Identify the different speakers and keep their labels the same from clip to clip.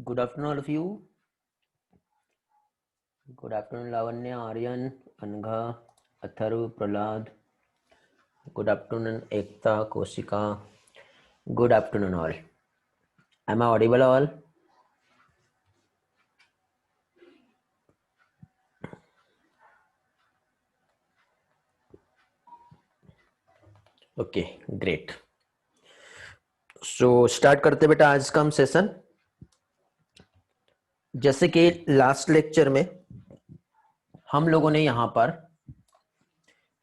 Speaker 1: Good afternoon, all of you. Good afternoon, Lavanya, Aryan, Angha, Atharv, Prahlad. Good afternoon, Ekta, Koshika. Good afternoon, all. Am I audible, all? Okay, great. So start करते बेटा आज का हम session. जैसे कि last lecture में हम लोगों ने यहाँ पर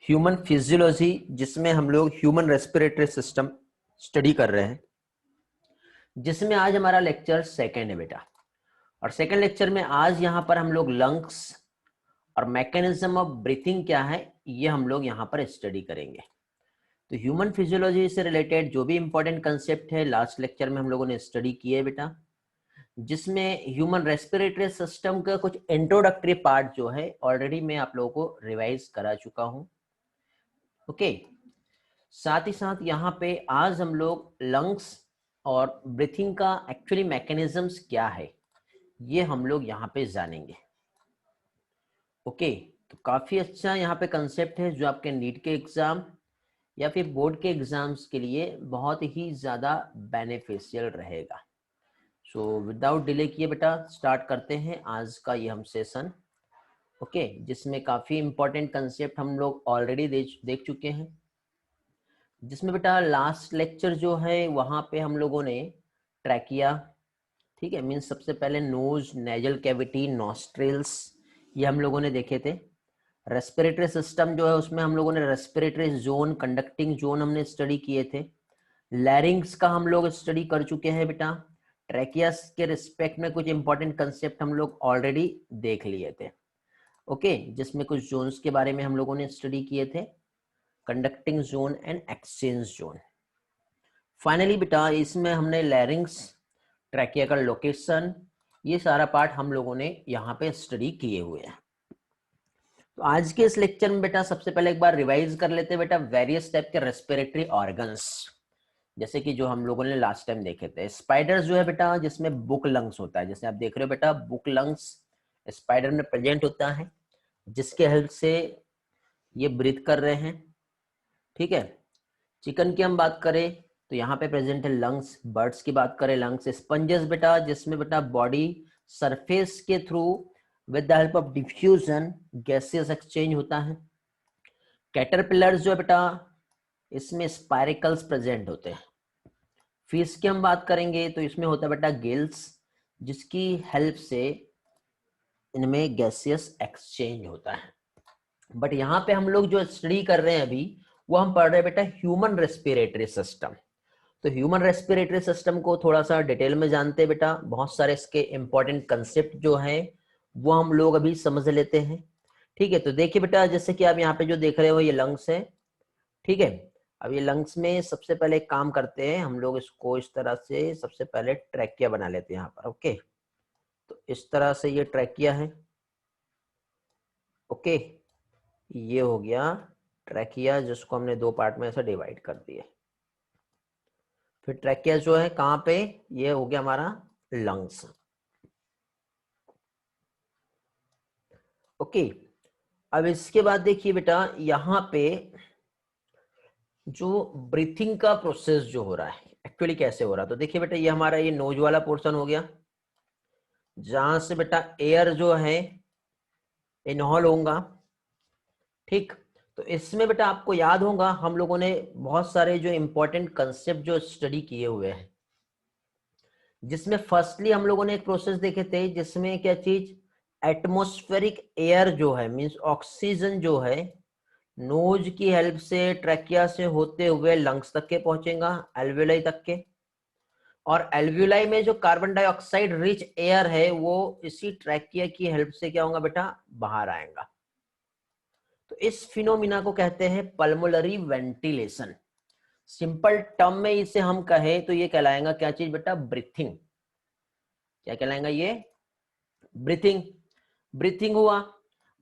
Speaker 1: ह्यूमन फिजियोलॉजी, जिसमें हम लोग ह्यूमन रेस्पिरेटरी सिस्टम स्टडी कर रहे हैं, जिसमें आज हमारा लेक्चर सेकेंड है बेटा। और सेकेंड लेक्चर में आज यहाँ पर हम लोग लंग्स और मैकेनिज्म ऑफ ब्रीथिंग क्या है ये हम लोग यहाँ पर स्टडी करेंगे। तो ह्यूमन फिजियोलॉजी से रिलेटेड जो भी इंपॉर्टेंट कंसेप्ट है लास्ट लेक्चर में हम लोगों ने स्टडी किए बेटा, जिसमें ह्यूमन रेस्पिरेटरी सिस्टम का कुछ इंट्रोडक्टरी पार्ट जो है ऑलरेडी मैं आप लोगों को रिवाइज करा चुका हूं। ओके, साथ ही साथ यहाँ पे आज हम लोग लंग्स और ब्रीथिंग का एक्चुअली मैकेनिज्म्स क्या है ये हम लोग यहाँ पे जानेंगे। ओके, तो काफी अच्छा यहाँ पे कंसेप्ट है जो आपके नीट के एग्जाम या फिर बोर्ड के एग्जाम्स के लिए बहुत ही ज्यादा बेनिफिशियल रहेगा। सो विदाउट डिले किए बेटा स्टार्ट करते हैं आज का ये हम सेशन। ओके, जिसमें काफी इंपॉर्टेंट कंसेप्ट हम लोग ऑलरेडी देख चुके हैं, जिसमें बेटा लास्ट लेक्चर जो है वहां पे हम लोगों ने ट्रैकिया, ठीक है, मीन्स सबसे पहले नोज, नेजल कैविटी, नॉस्ट्रिल्स ये हम लोगों ने देखे थे। रेस्पिरेटरी सिस्टम जो है उसमें हम लोगों ने रेस्पिरेटरी जोन, कंडक्टिंग जोन हमने स्टडी किए थे। लैरिंग्स का हम लोग स्टडी कर चुके हैं बेटा। ट्रैकियास के रिस्पेक्ट में कुछ इंपॉर्टेंट कंसेप्ट हम लोग ऑलरेडी देख लिए थे। ओके, जिसमें कुछ जोन्स के बारे में हम लोगों ने स्टडी किए थे, conducting zone and exchange zone. Finally बेटा इसमें हमने लैरिंग्स, ट्रैकिया का लोकेशन, ये सारा पार्ट हम लोगों ने यहाँ पे स्टडी किए हुए हैं। तो आज के इस लेक्चर में बेटा सबसे पहले एक बार रिवाइज कर लेते हैं बेटा वेरियस टाइप के रेस्पिरेटरी ऑर्गन्स, जैसे कि जो हम लोगों ने लास्ट टाइम देखे थे। स्पाइडर जो है बेटा जिसमें बुक लंग्स होता है, जैसे आप देख रहे हो बेटा बुक लंग्स स्पाइडर में प्रेजेंट होता है, जिसके हेल्प से ये ब्रीथ कर रहे हैं। ठीक है, चिकन की हम बात करें तो यहाँ पे प्रेजेंट है लंग्स। बर्ड्स की बात करें लंग्स। स्पंजेस बेटा जिसमें बेटा बॉडी सरफेस के through with the help of diffusion gases exchange होता है। कैटरपिलर्स जो है बेटा इसमें स्पाइरिकल्स प्रेजेंट होते हैं। फिश की हम बात करेंगे तो इसमें होता है बेटा गिल्स, जिसकी हेल्प से इनमें गैसियस एक्सचेंज होता है। बट यहाँ पे हम लोग जो स्टडी कर रहे हैं अभी वो हम पढ़ रहे हैं बेटा ह्यूमन रेस्पिरेटरी सिस्टम। तो ह्यूमन रेस्पिरेटरी सिस्टम को थोड़ा सा डिटेल में जानते हैं बेटा। बहुत सारे इसके इंपॉर्टेंट कंसेप्ट जो हैं वो हम लोग अभी समझ लेते हैं। ठीक है, तो देखिए बेटा जैसे कि आप यहाँ पे जो देख रहे हो ये लंग्स है। ठीक है, अब ये लंग्स में सबसे पहले एक काम करते हैं हम लोग, इसको इस तरह से सबसे पहले ट्रैकिया बना लेते हैं यहाँ पर। ओके, तो इस तरह से ये ट्रैकिया है। ओके, ये हो गया ट्रैकिया, जिसको हमने दो पार्ट में ऐसा डिवाइड कर दिया। फिर ट्रैकिया जो है कहाँ पे, ये हो गया हमारा लंग्स। ओके, अब इसके बाद देखिए बेटा यहाँ पे जो ब्रीथिंग का प्रोसेस जो हो रहा है एक्चुअली कैसे हो रहा है, तो देखिए बेटा ये हमारा ये नोज वाला पोर्शन हो गया, जहां से बेटा एयर जो है इनहॉल होगा। ठीक, तो इसमें बेटा आपको याद होगा हम लोगों ने बहुत सारे जो इंपॉर्टेंट कंसेप्ट जो स्टडी किए हुए हैं, जिसमें फर्स्टली हम लोगों ने एक प्रोसेस देखे थे जिसमें क्या चीज, एटमॉस्फेरिक एयर जो है मींस ऑक्सीजन जो है नोज की हेल्प से ट्रैकिया से होते हुए लंग्स तक के पहुंचेगा, एल्वियोलाई तक के। और एल्वियोलाई में जो कार्बन डाइऑक्साइड रिच एयर है वो इसी ट्रैकिया की हेल्प से क्या होगा बेटा, बाहर आएगा। तो इस फिनोमिना को कहते हैं पल्मोनरी वेंटिलेशन। सिंपल टर्म में इसे हम कहें तो ये कहलाएगा क्या चीज बेटा, ब्रीथिंग। क्या कहलाएगा ये, ब्रीथिंग। ब्रीथिंग हुआ,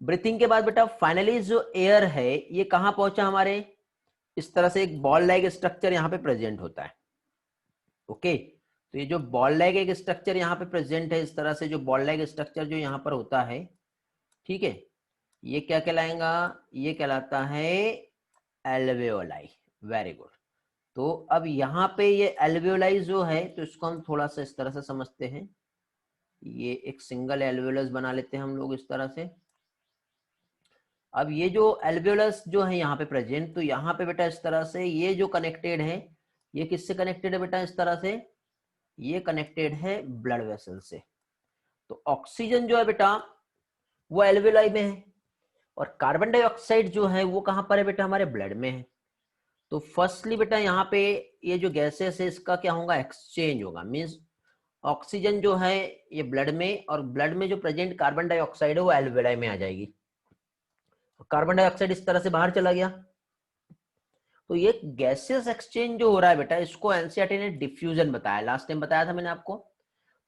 Speaker 1: ब्रीथिंग के बाद बेटा फाइनली जो एयर है ये कहां पहुंचा हमारे, इस तरह से एक बॉल लाइक स्ट्रक्चर यहां पे प्रेजेंट होता है। ओके, तो ये जो बॉल लाइक एक स्ट्रक्चर यहाँ पे प्रेजेंट है, इस तरह से जो बॉल लाइक स्ट्रक्चर जो यहाँ पर होता है, ठीक है, ये क्या कहलाएगा, ये कहलाता है एल्वेओलाई। Very good. तो अब यहाँ पे ये एल्वेओलाई जो है, तो इसको हम थोड़ा सा इस तरह से समझते हैं। ये एक सिंगल एल्वेओलस बना लेते हैं हम लोग इस तरह से। अब ये जो एल्वेओलस जो है यहाँ पे प्रेजेंट, तो यहाँ पे बेटा इस तरह से ये जो कनेक्टेड है, ये किससे कनेक्टेड है बेटा, इस तरह से ये कनेक्टेड है ब्लड वेसल से। तो ऑक्सीजन जो है बेटा वो एल्वेओलाई में है, और कार्बन डाइऑक्साइड जो है वो कहां पर है बेटा, हमारे ब्लड में है। तो फर्स्टली बेटा यहाँ पे ये जो गैसेस है इसका क्या होगा, एक्सचेंज होगा। मींस ऑक्सीजन जो है ये ब्लड में, और ब्लड में जो प्रेजेंट कार्बन डाइऑक्साइड है वो एल्वेओलाई में आ जाएगी। कार्बन डाइऑक्साइड इस तरह से बाहर चला गया। तो ये गैसेस एक्सचेंज जो हो रहा है बेटा, इसको एनसीईआरटी ने डिफ्यूजन बताया, लास्ट टाइम बताया था मैंने आपको।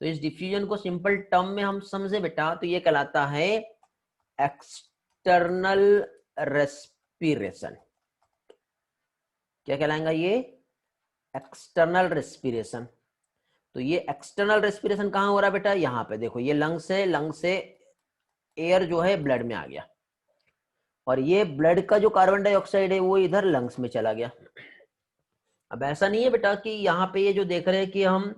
Speaker 1: तो इस डिफ्यूजन को सिंपल टर्म में हम समझे बेटा, तो ये कहलाता है एक्सटर्नल रेस्पिरेशन। क्या कहलाएगा ये, एक्सटर्नल रेस्पिरेशन। तो ये एक्सटर्नल रेस्पिरेशन कहां हो रहा है बेटा, यहां पे देखो, ये लंग्स है, लंग से एयर जो है ब्लड में आ गया, और ये ब्लड का जो कार्बन डाइऑक्साइड है वो इधर लंग्स में चला गया। अब ऐसा नहीं है बेटा कि यहाँ पे ये जो देख रहे हैं कि हम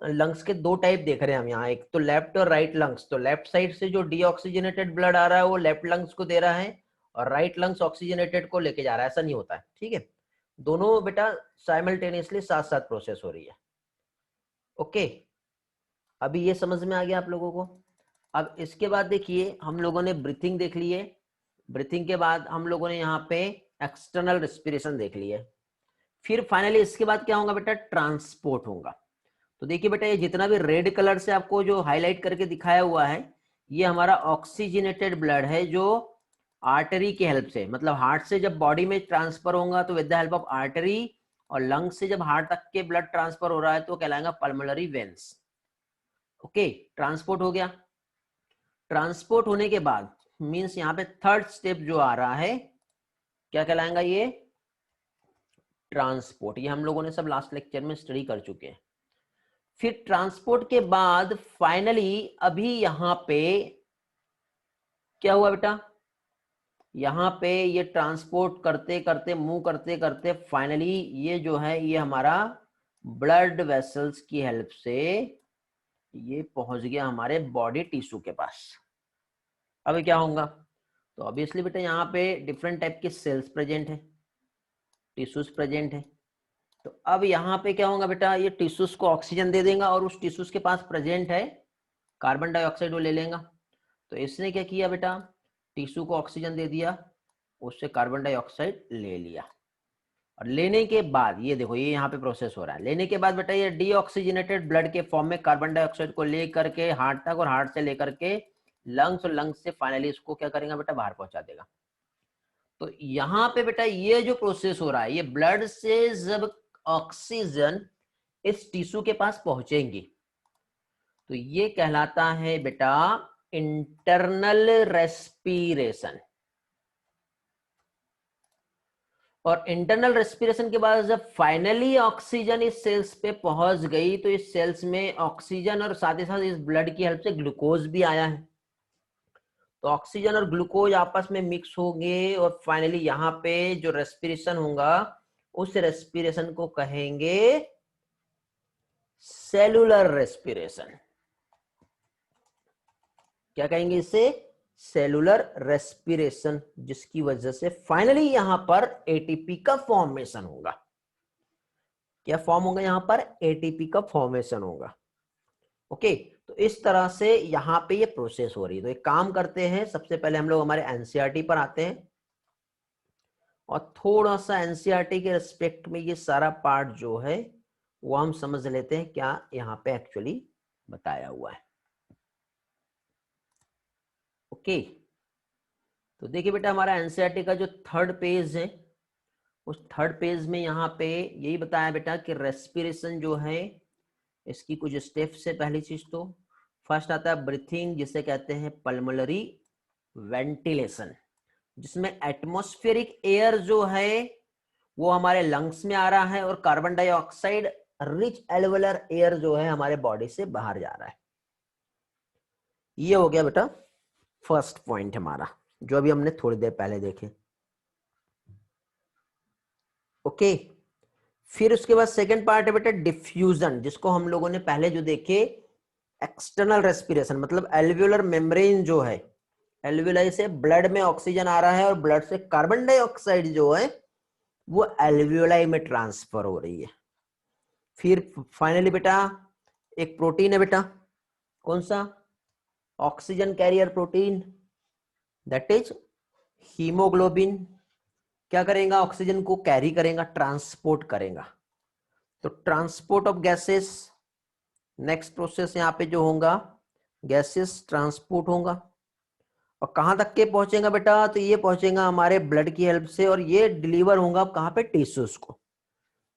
Speaker 1: लंग्स के दो टाइप देख रहे हैं हम यहाँ, एक तो लेफ्ट और राइट लंग्स। तो लेफ्ट साइड से जो डीऑक्सीजनेटेड ब्लड आ रहा है वो लेफ्ट लंग्स को दे रहा है, और राइट लंग्स ऑक्सीजनेटेड को लेके जा रहा है। ऐसा नहीं होता है, ठीक है। दोनों बेटा साइमल्टेनियसली साथ साथ प्रोसेस हो रही है। ओके, अभी ये समझ में आ गया आप लोगों को। अब इसके बाद देखिए, हम लोगों ने ब्रीथिंग देख ली है, ब्रीथिंग के बाद हम लोगों ने यहाँ पे एक्सटर्नल रेस्पिरेशन देख ली है। फिर फाइनली इसके बाद क्या होगा बेटा, ट्रांसपोर्ट होगा। तो देखिए बेटा, ये जितना भी रेड कलर से आपको जो हाईलाइट करके दिखाया हुआ है, ये हमारा ऑक्सीजनेटेड ब्लड है, जो आर्टरी की हेल्प से, मतलब हार्ट से जब बॉडी में ट्रांसफर होगा तो with the help of artery, और लंग से जब हार्ट तक के ब्लड ट्रांसफर हो रहा है तो कहलाएगा पल्मोनरी वेन्स। ओके, ट्रांसपोर्ट हो गया। ट्रांसपोर्ट होने के बाद मींस यहाँ पे थर्ड स्टेप जो आ रहा है, क्या कहलाएगा ये, ट्रांसपोर्ट। ये हम लोगों ने सब लास्ट लेक्चर में स्टडी कर चुके हैं। फिर ट्रांसपोर्ट के बाद फाइनली अभी यहां पे क्या हुआ बेटा, यहां पे ये ट्रांसपोर्ट करते करते, मूव करते करते फाइनली ये जो है ये हमारा ब्लड वेसल्स की हेल्प से ये पहुंच गया हमारे बॉडी टिश्यू के पास। अब क्या होगा, तो ऑब्वियसली बेटा यहाँ पे डिफरेंट टाइप के सेल्स प्रेजेंट है, टिश्यूज प्रेजेंट है। तो अब यहाँ पे क्या होगा बेटा, ये टिश्यूज को ऑक्सीजन दे देगा, और उस टिश्यूज के पास प्रेजेंट है कार्बन डाइऑक्साइड, वो ले लेगा। तो इसने क्या किया बेटा, टिश्यू को ऑक्सीजन दे दिया, उससे कार्बन डाइऑक्साइड ले लिया, और लेने के बाद ये देखो, ये यहाँ पे प्रोसेस हो रहा है। लेने के बाद बेटा ये डीऑक्सीजनेटेड ब्लड के फॉर्म में कार्बन डाइऑक्साइड को लेकर के हार्ट तक, और हार्ट से लेकर के लंग्स, और लंग्स से फाइनली इसको क्या करेगा बेटा, बाहर पहुंचा देगा। तो यहाँ पे बेटा ये जो प्रोसेस हो रहा है, ये ब्लड से जब ऑक्सीजन इस टिश्यू के पास पहुंचेंगी तो ये कहलाता है बेटा इंटरनल रेस्पिरेशन। और इंटरनल रेस्पिरेशन के बाद जब फाइनली ऑक्सीजन इस सेल्स पे पहुंच गई, तो इस सेल्स में ऑक्सीजन और साथ ही साथ इस ब्लड की हेल्प से ग्लूकोज भी आया है। तो ऑक्सीजन और ग्लूकोज आपस में मिक्स होंगे, और फाइनली यहाँ पे जो रेस्पिरेशन होगा उस रेस्पिरेशन को कहेंगे सेलुलर रेस्पिरेशन। क्या कहेंगे इसे, सेलुलर रेस्पिरेशन, जिसकी वजह से फाइनली यहां पर एटीपी का फॉर्मेशन होगा। क्या फॉर्म होगा, यहां पर एटीपी का फॉर्मेशन होगा। ओके, तो इस तरह से यहां पे ये प्रोसेस हो रही है। तो एक काम करते हैं, सबसे पहले हम लोग हमारे एनसीईआरटी पर आते हैं, और थोड़ा सा एनसीईआरटी के रिस्पेक्ट में ये सारा पार्ट जो है वो हम समझ लेते हैं क्या यहाँ पे एक्चुअली बताया हुआ है। ओके, तो देखिए बेटा, हमारा एनसीईआरटी का जो थर्ड पेज है, उस थर्ड पेज में यहाँ पे यही बताया बेटा कि रेस्पिरेशन जो है इसकी कुछ स्टेप्स है। पहली चीज तो फर्स्ट आता है ब्रीथिंग, जिसे कहते हैं पल्मोनरी वेंटिलेशन, जिसमें एटमॉस्फेरिक एयर जो है वो हमारे लंग्स में आ रहा है, और carbon dioxide rich alveolar air जो है हमारे बॉडी से बाहर जा रहा है। ये हो गया बेटा फर्स्ट पॉइंट हमारा, जो अभी हमने थोड़ी देर पहले देखे। ओके, फिर उसके बाद सेकंड पार्ट है बेटा डिफ्यूजन, जिसको हम लोगों ने पहले जो देखे एक्सटर्नल रेस्पिरेशन, मतलब एल्वियोलर मेम्ब्रेन जो है, एल्वियोलाई से ब्लड में ऑक्सीजन आ रहा है और ब्लड से कार्बन डाइऑक्साइड जो है वो एल्वियोलाई में ट्रांसफर हो रही है। फिर फाइनली बेटा एक प्रोटीन है बेटा, कौन सा, oxygen carrier protein, that is haemoglobin. क्या करेगा, ऑक्सीजन को कैरी करेगा, ट्रांसपोर्ट करेगा। तो transport of gases, next process यहाँ पे जो होगा गैसेस ट्रांसपोर्ट होगा, और कहां तक के पहुंचेगा बेटा, तो ये पहुंचेगा हमारे ब्लड की हेल्प से, और ये डिलीवर होगा कहां पे, टिश्यूज को।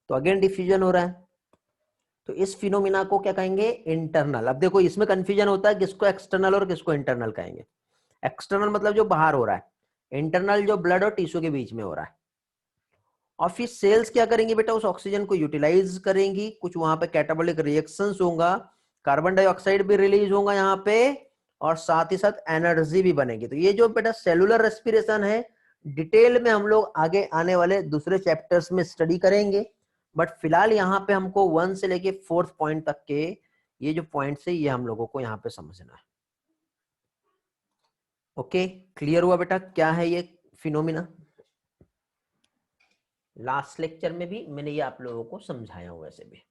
Speaker 1: तो अगेन डिफ्यूजन हो रहा है। तो इस फिनोमिना को क्या कहेंगे, इंटरनल। अब देखो इसमें कंफ्यूजन होता है किसको एक्सटर्नल और किसको इंटरनल कहेंगे। एक्सटर्नल मतलब जो बाहर हो रहा है, इंटरनल जो ब्लड और टिश्यू के बीच में हो रहा है। और फिर सेल्स क्या करेंगी बेटा, उस ऑक्सीजन को यूटिलाइज करेंगी, कुछ वहां पे कैटाबॉलिक रिएक्शंस होगा, कार्बन डाइऑक्साइड भी रिलीज होगा यहाँ पे, और साथ ही साथ एनर्जी भी बनेगी। तो ये जो बेटा सेलुलर रेस्पिरेशन है, डिटेल में हम लोग आगे आने वाले दूसरे चैप्टर्स में स्टडी करेंगे, बट फिलहाल यहाँ पे हमको 1 से लेके 4th पॉइंट तक के ये जो पॉइंट्स है ये हम लोगों को यहाँ पे समझना है। ओके, क्लियर हुआ बेटा क्या है ये फिनोमिना। लास्ट लेक्चर में भी मैंने ये आप लोगों को समझाया हूं वैसे भी।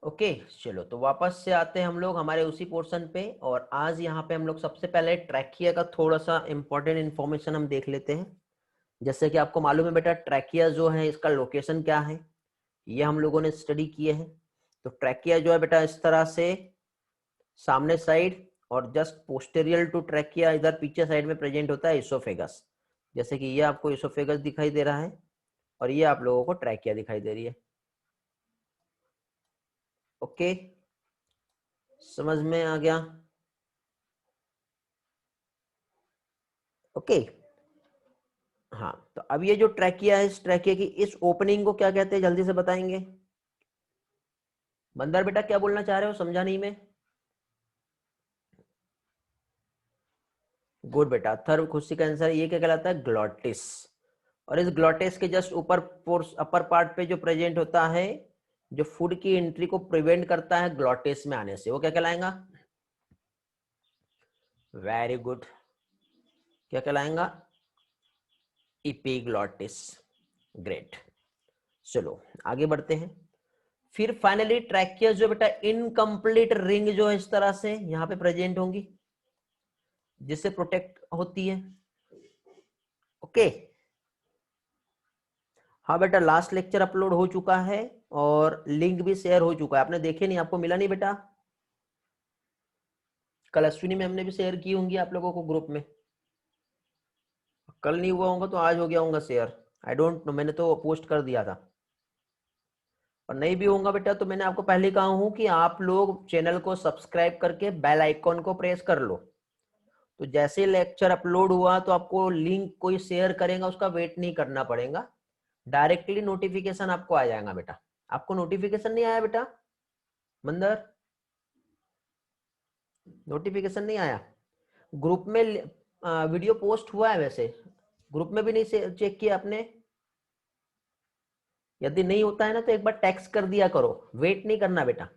Speaker 1: ओके चलो, तो वापस से आते हैं हम लोग हमारे उसी पोर्शन पे, और आज यहाँ पे हम लोग सबसे पहले ट्रैकिया का थोड़ा सा इंपॉर्टेंट इंफॉर्मेशन हम देख लेते हैं। जैसे कि आपको मालूम है बेटा ट्रैकिया जो है इसका लोकेशन क्या है, ये हम लोगों ने स्टडी किए हैं। तो ट्रैकिया जो है बेटा इस तरह से सामने साइड, और जस्ट पोस्टेरियर टू ट्रैकिया इधर पीछे साइड में प्रेजेंट होता है इसोफेगस। जैसे कि ये आपको इसोफेगस दिखाई दे रहा है, और ये आप लोगों को ट्रैकिया दिखाई दे रही है। ओके, समझ में आ गया। ओके, हाँ तो अब ये जो ट्रैकिया है, इस ट्रैकिया की इस ओपनिंग को क्या कहते हैं, जल्दी से बताएंगे। बंदर बेटा क्या बोलना चाह रहे हो, समझा नहीं मैं। गुड बेटा, थर्ड खुशी का आंसर ये क्या कहलाता है, ग्लॉटिस। और इस ग्लॉटिस के जस्ट ऊपर अपर पार्ट पे जो प्रेजेंट होता है, जो फूड की एंट्री को प्रिवेंट करता है ग्लॉटिस में आने से, वो क्या कहलाएगा, वेरी गुड, क्या कहलाएगा, इपिग्लॉटिस। ग्रेट, चलो आगे बढ़ते हैं। फिर फाइनली ट्रैकिया जो बेटा इनकम्प्लीट रिंग जो है इस तरह से यहाँ पे प्रेजेंट होंगी, जिससे प्रोटेक्ट होती है। ओके, हाँ बेटा लास्ट लेक्चर अपलोड हो चुका है, और लिंक भी शेयर हो चुका है। आपने देखे नहीं, आपको मिला नहीं बेटा, कल अश्विनी मैम ने भी शेयर की होंगी आप लोगों को ग्रुप में। कल नहीं हुआ होगा तो आज हो गया होगा शेयर, आई डोंट नो, मैंने तो पोस्ट कर दिया था। और नहीं भी होगा बेटा तो मैंने आपको पहले कहा हूं कि आप लोग चैनल को सब्सक्राइब करके बेल आइकॉन को प्रेस कर लो। तो जैसे लेक्चर अपलोड हुआ तो आपको लिंक कोई शेयर करेगा, उसका वेट नहीं करना पड़ेगा, डायरेक्टली नोटिफिकेशन आपको आ जाएगा बेटा। आपको नोटिफिकेशन नहीं आया बेटा मंदर, नोटिफिकेशन नहीं आया ग्रुप में, वीडियो पोस्ट हुआ है वैसे, ग्रुप में भी नहीं चेक किया आपने। यदि नहीं होता है ना तो एक बार टेक्स्ट कर दिया करो, वेट नहीं करना बेटा।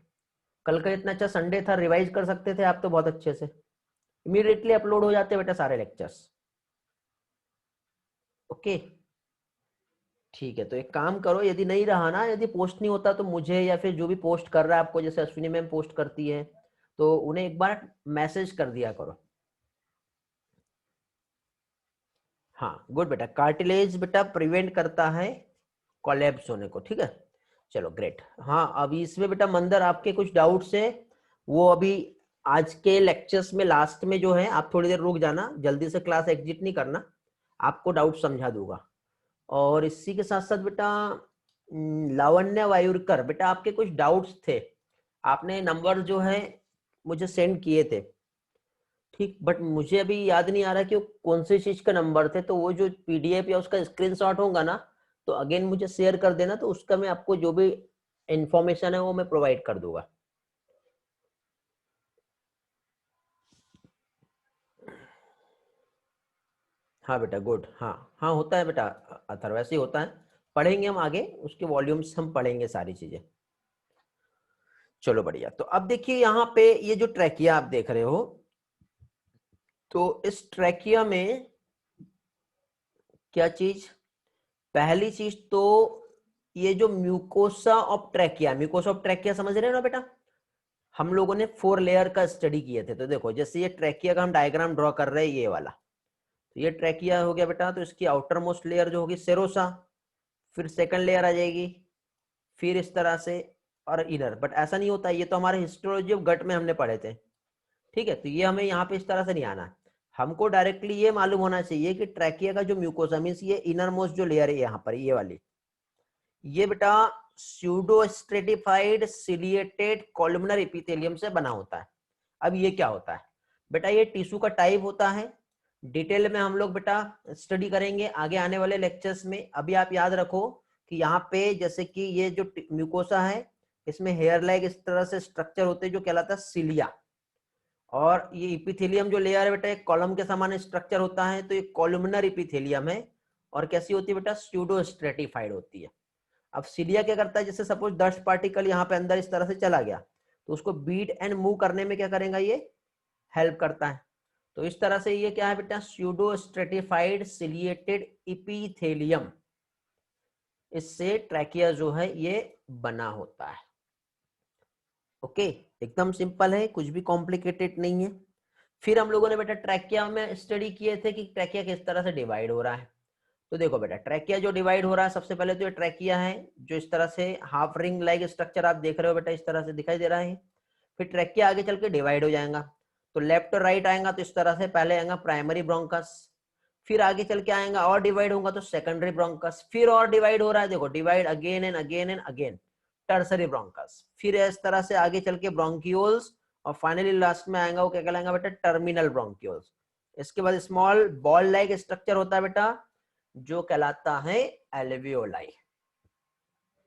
Speaker 1: कल का इतना अच्छा संडे था, रिवाइज कर सकते थे आप तो बहुत अच्छे से, इमीडिएटली अपलोड हो जाते बेटा सारे लेक्चर्स। ओके ठीक है, तो एक काम करो, यदि नहीं रहा ना, यदि पोस्ट नहीं होता तो मुझे या फिर जो भी पोस्ट कर रहा है आपको, जैसे अश्विनी मैम पोस्ट करती है, तो उन्हें एक बार मैसेज कर दिया करो। हाँ गुड बेटा, कार्टिलेज बेटा प्रिवेंट करता है कोलैप्स होने को, ठीक है। चलो ग्रेट। हाँ अभी इसमें बेटा मंदर आपके कुछ डाउट्स है, वो अभी आज के लेक्चर्स में लास्ट में जो है, आप थोड़ी देर रुक जाना, जल्दी से क्लास एग्जिट नहीं करना, आपको डाउट समझा दूंगा। और इसी के साथ साथ बेटा लावण्य वायुरकर, बेटा आपके कुछ डाउट्स थे, आपने नंबर जो है मुझे सेंड किए थे, ठीक, बट मुझे अभी याद नहीं आ रहा कि वो कौन से चीज का नंबर थे। तो वो जो पीडीएफ या उसका स्क्रीनशॉट होगा ना, तो अगेन मुझे शेयर कर देना, तो उसका मैं आपको जो भी इंफॉर्मेशन है वो मैं प्रोवाइड कर दूंगा। हाँ बेटा, गुड। हाँ हाँ, होता है बेटा अथर, वैसे ही होता है। पढ़ेंगे हम आगे, उसके वॉल्यूम्स हम पढ़ेंगे सारी चीजें। चलो बढ़िया। तो अब देखिए यहाँ पे ये जो ट्रैकिया आप देख रहे हो, तो इस ट्रैकिया में क्या चीज, पहली चीज तो ये जो mucosa of trachea, mucosa of trachea समझ रहे हो ना बेटा, हम लोगों ने 4 लेयर का स्टडी किए थे। तो देखो जैसे ये ट्रैकिया का हम डायग्राम ड्रॉ कर रहे हैं, ये वाला, तो ये ट्रैकिया हो गया बेटा। तो इसकी आउटर मोस्ट लेयर जो होगी सेरोसा, फिर सेकंड लेयर आ जाएगी, फिर इस तरह से, और इनर। बट ऐसा नहीं होता, ये तो हमारे हिस्टोलॉजी ऑफ गट में हमने पढ़े थे, ठीक है। तो ये हमें यहाँ पे इस तरह से नहीं आना है, हमको डायरेक्टली ये मालूम होना चाहिए कि ट्रैकिया का जो म्यूकोसा मींस ये इनर मोस्ट जो लेयर है यहाँ पर, ये वाली, ये बेटा pseudo stratified ciliated columnar epithelium से बना होता है। अब ये क्या होता है बेटा, ये टिश्यू का टाइप होता है। डिटेल में हम लोग बेटा स्टडी करेंगे आगे आने वाले लेक्चर्स में। अभी आप याद रखो कि यहाँ पे जैसे कि ये जो म्यूकोसा है, इसमें हेयर लाइक इस तरह से स्ट्रक्चर होते हैं जो कहलाता है सिलिया, और ये इपिथेलियम जो लेयर है बेटा एक कॉलम के समान स्ट्रक्चर होता है, तो ये कॉलमनर इपिथेलियम है। और कैसी होती है बेटा, स्यूडो स्ट्रेटिफाइड होती है। अब सीलिया क्या करता है, जैसे सपोज डस्ट पार्टिकल यहाँ पे अंदर इस तरह से चला गया, तो उसको बीट एंड मूव करने में क्या करेगा, ये हेल्प करता है। तो इस तरह से ये क्या है बेटा, स्यूडो स्ट्रेटिफाइड सिलिएटेड इपिथेलियम, इससे ट्रैकिया जो है ये बना होता है। ओके, एकदम सिंपल है, कुछ भी कॉम्प्लिकेटेड नहीं है। फिर हम लोगों ने बेटा ट्रैकिया में स्टडी किए थे कि ट्रैकिया किस तरह से डिवाइड हो रहा है। तो देखो बेटा ट्रैकिया जो डिवाइड हो रहा है, सबसे पहले तो ये ट्रैकिया है जो इस तरह से हाफ रिंग लाइक स्ट्रक्चर आप देख रहे हो बेटा, इस तरह से दिखाई दे रहा है। फिर ट्रैकिया आगे चल के डिवाइड हो जाएगा, तो लेफ्ट और राइट आएगा, तो इस तरह से पहले आएगा प्राइमरी ब्रोंकस, फिर आगे चल के आएगा और डिवाइड होगा तो सेकेंडरी ब्रोंकस, फिर और डिवाइड हो रहा है, देखो divide again and again and again, tertiary bronchus, फिर इस तरह से आगे चल के ब्रोंक्यूल्स, और फाइनली लास्ट में आएगा वो क्या कहलाएगा बेटा, टर्मिनल ब्रोंक्यूल्स। इसके बाद स्मॉल बॉल लाइक स्ट्रक्चर होता है बेटा जो कहलाता है एल्वियोलाई।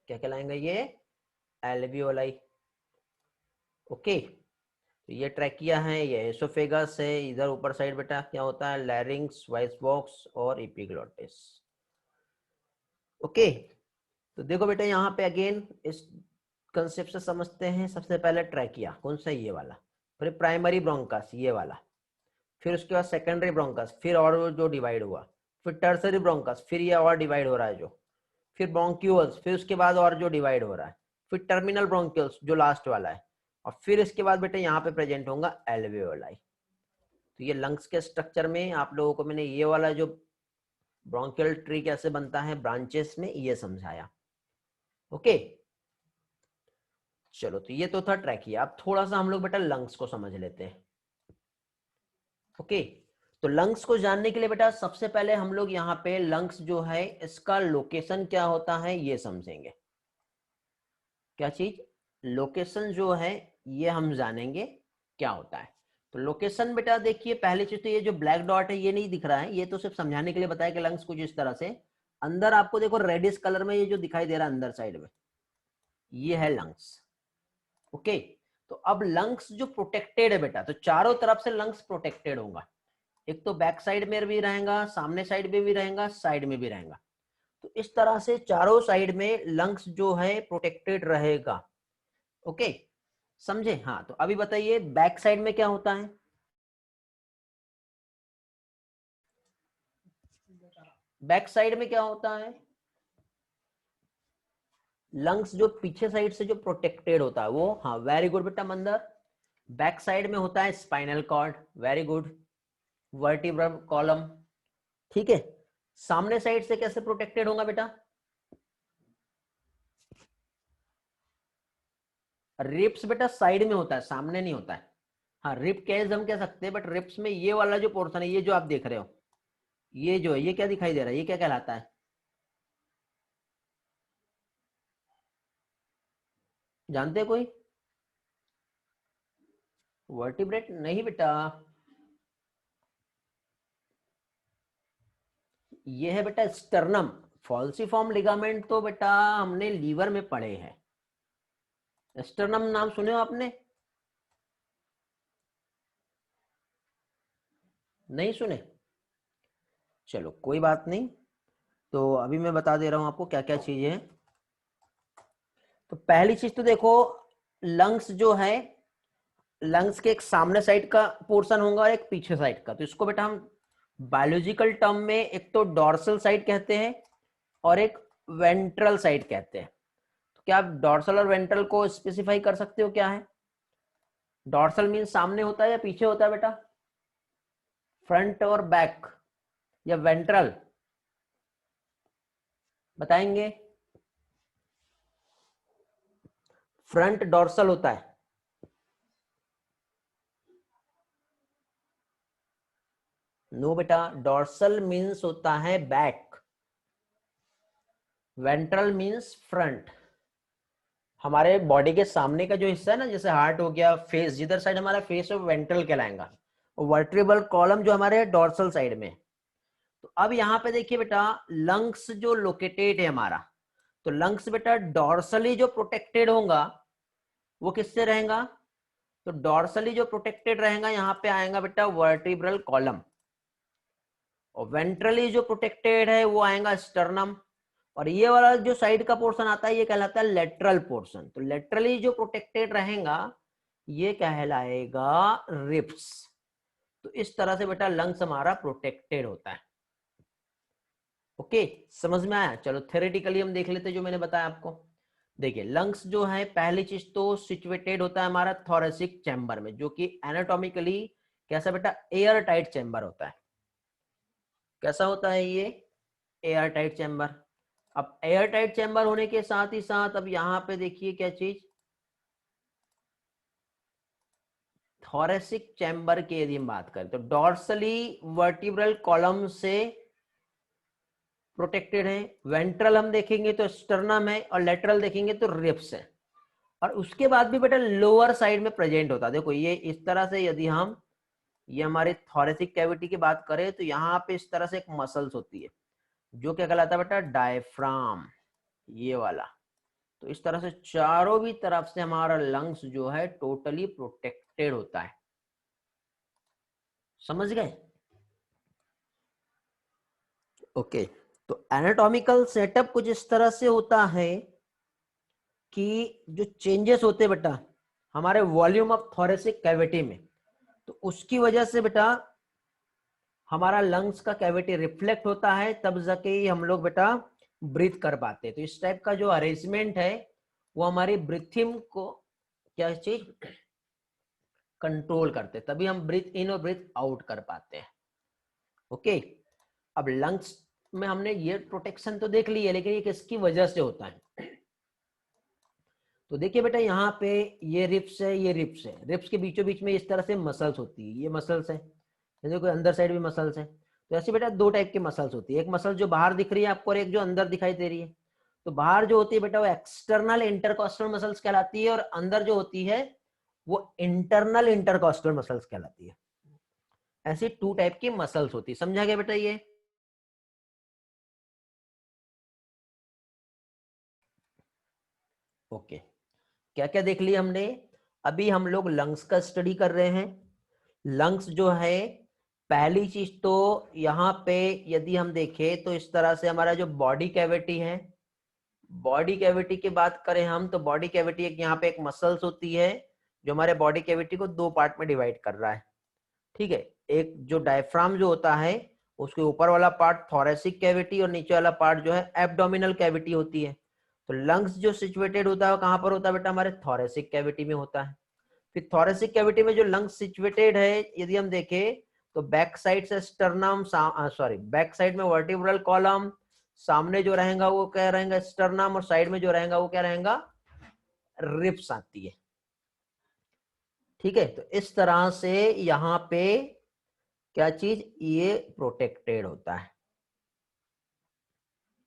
Speaker 1: क्या कहलाएंगे ये, एल्वियोलाई। ओके, तो ये ट्रैकिया है, ये एसोफेगस है, इधर ऊपर साइड बेटा क्या होता है, लैरिंग्स, वॉइस बॉक्स और एपिग्लोटिस। ओके, तो देखो बेटा यहाँ पे अगेन इस कंसेप्ट से समझते हैं। सबसे पहले ट्रैकिया कौन सा, ये वाला, फिर प्राइमरी ब्रोंकस ये वाला, फिर उसके बाद सेकेंडरी ब्रोंकस, फिर और जो डिवाइड हुआ, फिर टर्सरी ब्रोंकस, फिर ये और डिवाइड हो रहा है जो, फिर ब्रोंक्यूल्स, फिर उसके बाद और जो डिवाइड हो रहा है, फिर टर्मिनल ब्रोंक्यूल्स जो लास्ट वाला है, और फिर इसके बाद बेटा यहाँ पे प्रेजेंट होगा एल्वेओलाई। तो ये लंग्स के स्ट्रक्चर में आप लोगों को मैंने ये वाला जो ब्रोंकियल ट्री कैसे बनता है ब्रांचेस में, ये समझाया। ओके, चलो तो ये तो था ट्रैकिया। अब थोड़ा सा हम लोग बेटा लंग्स को समझ लेते हैं। ओके, तो लंग्स को जानने के लिए बेटा सबसे पहले हम लोग यहाँ पे लंग्स जो है इसका लोकेशन क्या होता है ये समझेंगे। क्या चीज, लोकेशन जो है ये हम जानेंगे क्या होता है। तो लोकेशन बेटा देखिए, पहली चीज तो ये जो ब्लैक डॉट है ये नहीं दिख रहा है, ये तो सिर्फ समझाने के लिए बताया कि लंग्स कुछ इस तरह से, अंदर आपको देखो रेडिश कलर में ये जो दिखाई दे रहा है अंदर साइड में, ये है लंग्स। ओके, तो अब लंग्स जो प्रोटेक्टेड है बेटा, तो चारों तरफ से लंग्स प्रोटेक्टेड होगा। एक तो बैक साइड में भी रहेगा, सामने साइड में भी रहेगा, साइड में भी रहेगा। तो इस तरह से चारों साइड में लंग्स जो है प्रोटेक्टेड रहेगा। ओके, समझे। हाँ, तो अभी बताइए बैक साइड में क्या होता है, बैक साइड में क्या होता है, लंग्स जो पीछे साइड से जो प्रोटेक्टेड होता है वो, हाँ वेरी गुड बेटा मंदर, बैक साइड में होता है spinal cord, very good, vertebral column, ठीक है। सामने साइड से कैसे प्रोटेक्टेड होगा बेटा, रिप्स बेटा साइड में होता है, सामने नहीं होता है। हाँ रिप केज हम कह सकते हैं, बट रिप्स में ये वाला जो पोर्शन है, ये जो आप देख रहे हो, ये जो है ये क्या दिखाई दे रहा है, ये क्या कहलाता है, जानते हैं कोई, वर्टिब्रेट नहीं बेटा, ये है बेटा स्टर्नम, फॉल्सिफॉर्म लिगामेंट तो बेटा हमने लीवर में पढ़े हैं। स्टर्नम नाम सुने हो आपने? नहीं सुने? चलो कोई बात नहीं, तो अभी मैं बता दे रहा हूं आपको क्या क्या चीजें हैं। तो पहली चीज तो देखो, लंग्स जो है, लंग्स के एक सामने साइड का पोर्शन होगा और एक पीछे साइड का। तो इसको बेटा हम बायोलॉजिकल टर्म में एक तो डॉर्सल साइड कहते हैं और एक वेंट्रल साइड कहते हैं। तो क्या आप डॉर्सल और वेंट्रल को स्पेसिफाई कर सकते हो क्या है? डॉर्सल मीन सामने होता है या पीछे होता है बेटा? फ्रंट और बैक या वेंट्रल? बताएंगे? फ्रंट डॉर्सल होता है। नो बेटा, डॉर्सल मीन्स होता है बैक, वेंट्रल मीन्स फ्रंट। हमारे बॉडी के सामने का जो हिस्सा है ना, जैसे हार्ट हो गया, फेस, जिधर साइड हमारा फेस है वेंट्रल कहलाएगा, और वर्टेब्रल कॉलम जो हमारे डॉर्सल साइड में। तो अब यहाँ पे देखिए बेटा, लंग्स जो लोकेटेड है हमारा, तो लंग्स बेटा डॉर्सली जो प्रोटेक्टेड होगा वो किससे रहेगा? तो डॉर्सली जो प्रोटेक्टेड रहेगा यहाँ पे आएगा बेटा वर्टिब्रल कॉलम, और वेंट्रली जो प्रोटेक्टेड है वो आएगा स्टर्नम, और ये वाला जो साइड का पोर्शन आता है ये कहलाता है लेटरल पोर्शन। तो लेटरली जो प्रोटेक्टेड रहेगा ये कहलाएगा रिब्स। तो इस तरह से बेटा लंग्स हमारा प्रोटेक्टेड होता है। ओके, समझ में आया? चलो थ्योरेटिकली हम देख लेते जो मैंने बताया आपको। देखिए लंग्स जो है, पहली चीज तो सिचुएटेड होता है हमारा थोरेसिक चैम्बर में, जो कि एनाटॉमिकली कैसा बेटा? एयर टाइट चैम्बर होता है। कैसा होता है ये? Air tight chamber. अब एयर टाइट चैम्बर होने के साथ ही साथ अब यहां पे देखिए क्या चीज, थोरेसिक चैम्बर की यदि हम बात करें तो डॉर्सली वर्टिब्रल कॉलम से प्रोटेक्टेड है, वेंट्रल हम देखेंगे तो स्टर्नम है, और लेटरल देखेंगे तो रिब्स है। और उसके बाद भी बेटा लोअर साइड में प्रेजेंट होता है। देखो ये इस तरह से, यदि हम ये हमारे थोरेसिक कैविटी की बात करें तो यहाँ पे इस तरह से एक मसल्स होती है जो क्या कहलाता है बेटा? डायफ्राम, ये वाला। तो इस तरह से चारों भी तरफ से हमारा लंग्स जो है टोटली प्रोटेक्टेड होता है। समझ गए? ओके, तो एनाटॉमिकल सेटअप कुछ इस तरह से होता है कि जो चेंजेस होते हैं बेटा हमारे वॉल्यूम ऑफ थोरेसिक कैविटी में, तो उसकी वजह से बेटा हमारा लंग्स का कैविटी रिफ्लेक्ट होता है, तब जाके ही हम लोग बेटा ब्रीथ कर पाते हैं। तो इस टाइप का जो अरेंजमेंट है वो हमारी ब्रीथिंग को क्या चीज कंट्रोल करते हैं, तभी हम ब्रीथ इन और ब्रीथ आउट कर पाते हैं। ओके, अब लंग्स में हमने ये प्रोटेक्शन तो देख ली है, लेकिन ये किसकी वजह से होता है? तो देखिए बेटा यहाँ पे ये रिप्स है, ये रिप्स है, रिप्स के बीचों बीच में इस तरह से मसल्स होती है, ये मसल्स है, देखो अंदर साइड भी मसल्स है। तो ऐसे बेटा दो टाइप की मसल्स होती है, एक मसल जो बाहर दिख रही है आपको और एक जो अंदर दिखाई दे रही है। तो बाहर जो होती है बेटा वो एक्सटर्नल इंटरकॉस्टल मसल्स कहलाती है, और अंदर जो होती है वो इंटरनल इंटरकॉस्टल मसल्स कहलाती है। ऐसी टू टाइप की मसल्स होती है। समझा गया बेटा ये? ओके, क्या क्या देख लिया हमने? अभी हम लोग लंग्स का स्टडी कर रहे हैं। लंग्स जो है, पहली चीज तो यहाँ पे यदि हम देखें तो इस तरह से हमारा जो बॉडी कैविटी है, बॉडी कैविटी की बात करें हम तो बॉडी कैविटी एक यहाँ पे एक मसल्स होती है जो हमारे बॉडी कैविटी को दो पार्ट में डिवाइड कर रहा है। ठीक है, एक जो डायफ्राम जो होता है उसके ऊपर वाला पार्ट थोरेसिक कैविटी और नीचे वाला पार्ट जो है एब्डोमिनल कैविटी होती है। तो लंग्स जो सिचुएटेड होता है वो कहाँ पर होता है बेटा? हमारे थोरेसिक कैविटी में होता है। फिर थोरेसिक कैविटी में जो लंग्स सिचुएटेड है यदि हम देखें तो बैक साइड से स्टर्नम, सॉरी बैक साइड में वर्टिब्रल कॉलम, सामने जो रहेगा वो क्या रहेगा? स्टर्नम, और साइड में जो रहेगा वो क्या रहेगा? रिब्स आती है। ठीक है, तो इस तरह से यहाँ पे क्या चीज ये प्रोटेक्टेड होता है।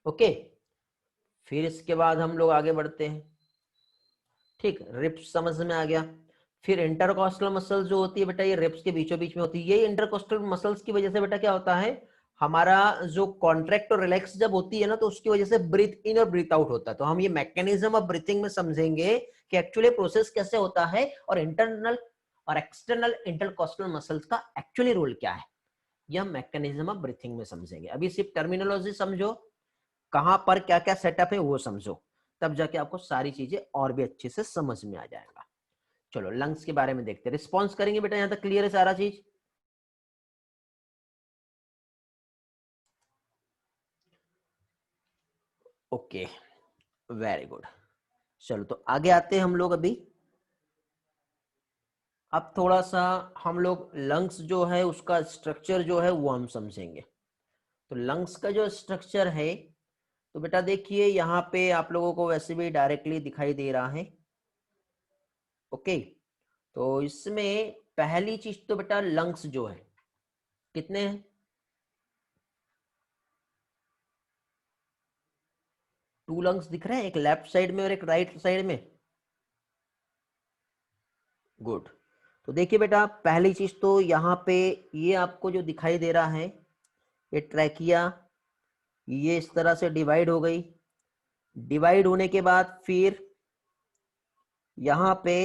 Speaker 1: ओके, फिर इसके बाद हम लोग आगे बढ़ते हैं। ठीक, रिब्स समझ में आ गया। फिर इंटरकॉस्टल मसल्स जो होती है बेटा ये रिब्स के बीचों बीच में होती है। ये इंटरकॉस्टल मसल्स की वजह से बेटा क्या होता है? हमारा जो कॉन्ट्रैक्ट और रिलैक्स जब होती है ना, तो उसकी वजह से ब्रीथ इन और ब्रीथ आउट होता है। तो हम ये मैकेनिज्म ऑफ ब्रीथिंग में समझेंगे कि एक्चुअली प्रोसेस कैसे होता है और इंटरनल और एक्सटर्नल इंटरकॉस्टल मसल्स का एक्चुअली रोल क्या है, यह मैकेनिज्म ऑफ ब्रीथिंग में समझेंगे। अभी सिर्फ टर्मिनोलॉजी समझो, कहां पर क्या क्या सेटअप है वो समझो, तब जाके आपको सारी चीजें और भी अच्छे से समझ में आ जाएगा। चलो लंग्स के बारे में देखते हैं, रिस्पॉन्स करेंगे बेटा, यहां तक क्लियर है सारा चीज? Okay, very good. चलो तो आगे आते हैं हम लोग अभी। अब थोड़ा सा हम लोग लंग्स जो है उसका स्ट्रक्चर जो है वो हम समझेंगे। तो लंग्स का जो स्ट्रक्चर है, तो बेटा देखिए यहाँ पे आप लोगों को वैसे भी डायरेक्टली दिखाई दे रहा है। ओके, तो इसमें पहली चीज तो बेटा लंग्स जो है कितने हैं? 2 लंग्स दिख रहे हैं, एक लेफ्ट साइड में और एक राइट साइड में। गुड। तो देखिए बेटा पहली चीज तो यहाँ पे ये आपको जो दिखाई दे रहा है, ये ट्रैकिया, ये इस तरह से डिवाइड हो गई। डिवाइड होने के बाद फिर यहाँ पे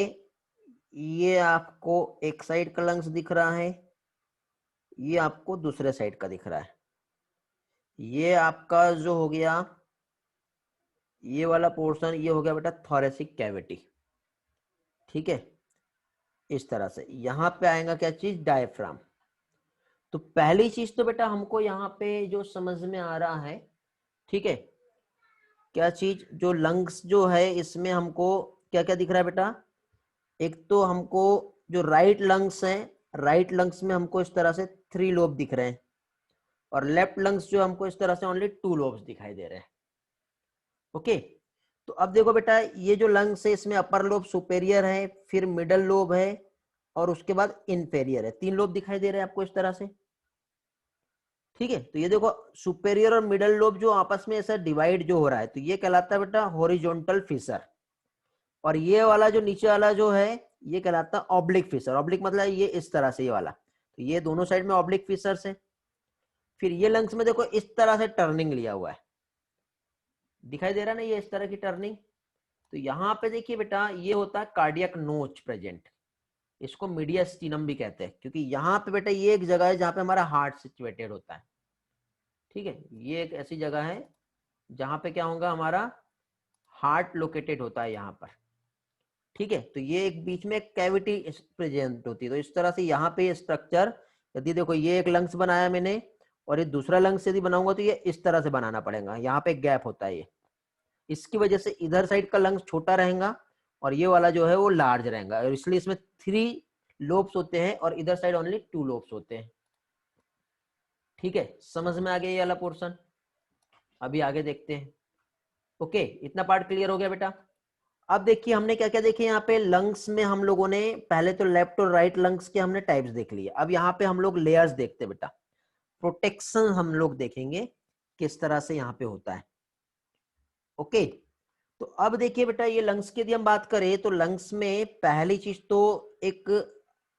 Speaker 1: ये आपको एक साइड का लंग्स दिख रहा है, ये आपको दूसरे साइड का दिख रहा है। ये आपका जो हो गया, ये वाला पोर्शन ये हो गया बेटा थोरेसिक कैविटी। ठीक है, इस तरह से यहाँ पे आएगा क्या चीज, डायफ्राम। तो पहली चीज तो बेटा हमको यहाँ पे जो समझ में आ रहा है, ठीक है, क्या चीज, जो लंग्स जो है इसमें हमको क्या क्या दिख रहा है बेटा? एक तो हमको जो राइट लंग्स है, राइट लंग्स में हमको इस तरह से 3 लोब दिख रहे हैं, और लेफ्ट लंग्स जो हमको इस तरह से ओनली 2 लोब्स दिखाई दे रहे हैं। ओके, तो अब देखो बेटा ये जो लंग्स है इसमें अपर लोब सुपेरियर है, फिर मिडल लोब है, और उसके बाद इंफेरियर है। 3 लोब दिखाई दे रहे हैं आपको इस तरह से। ठीक है, तो ये देखो सुपेरियर और मिडल लोब जो आपस में ऐसा डिवाइड जो हो रहा है, तो ये कहलाता है बेटा हॉरिजॉन्टल फिशर। और ये वाला जो नीचे वाला जो है ये कहलाता है ऑब्लिक फिशर। ऑब्लिक मतलब ये इस तरह से, ये वाला, तो ये दोनों साइड में ऑब्लिक फिशर्स है। फिर ये लंग्स में देखो इस तरह से टर्निंग लिया हुआ है, दिखाई दे रहा है ना, ये इस तरह की टर्निंग। तो यहाँ पे देखिए बेटा ये होता है कार्डियक नोच प्रेजेंट, इसको मीडियास्टिनम भी कहते हैं, क्योंकि यहाँ पे बेटा ये एक जगह है जहाँ पे हमारा हार्ट सिचुएटेड होता है। ठीक है, ये एक ऐसी जगह है जहाँ पे क्या होगा, हमारा हार्ट लोकेटेड होता है यहाँ पर। ठीक है, तो ये एक बीच में एक कैविटी प्रेजेंट होती है। तो इस तरह से यहाँ पे स्ट्रक्चर, यदि देखो ये एक लंग्स बनाया मैंने, और ये दूसरा लंग्स यदि बनाऊंगा तो ये इस तरह से बनाना पड़ेगा, यहाँ पे गैप होता है ये, इसकी वजह से इधर साइड का लंग्स छोटा रहेगा और ये वाला जो है वो लार्ज रहेगा, और इसलिए इसमें 3 लोब्स होते हैं और इधर साइड ओनली 2 लोब्स होते हैं। ठीक है, समझ में आ गया ये वाला पोर्शन? अभी आगे देखते हैं। ओके, इतना पार्ट क्लियर हो गया बेटा? अब देखिए हमने क्या क्या देखे यहाँ पे लंग्स में, हम लोगों ने पहले तो लेफ्ट और राइट लंग्स के हमने टाइप्स देख लिए। अब यहाँ पे हम लोग लेयर्स देखते बेटा, प्रोटेक्शन हम लोग देखेंगे किस तरह से यहाँ पे होता है। ओके, तो अब देखिए बेटा ये लंग्स की यदि हम बात करें, तो लंग्स में पहली चीज तो एक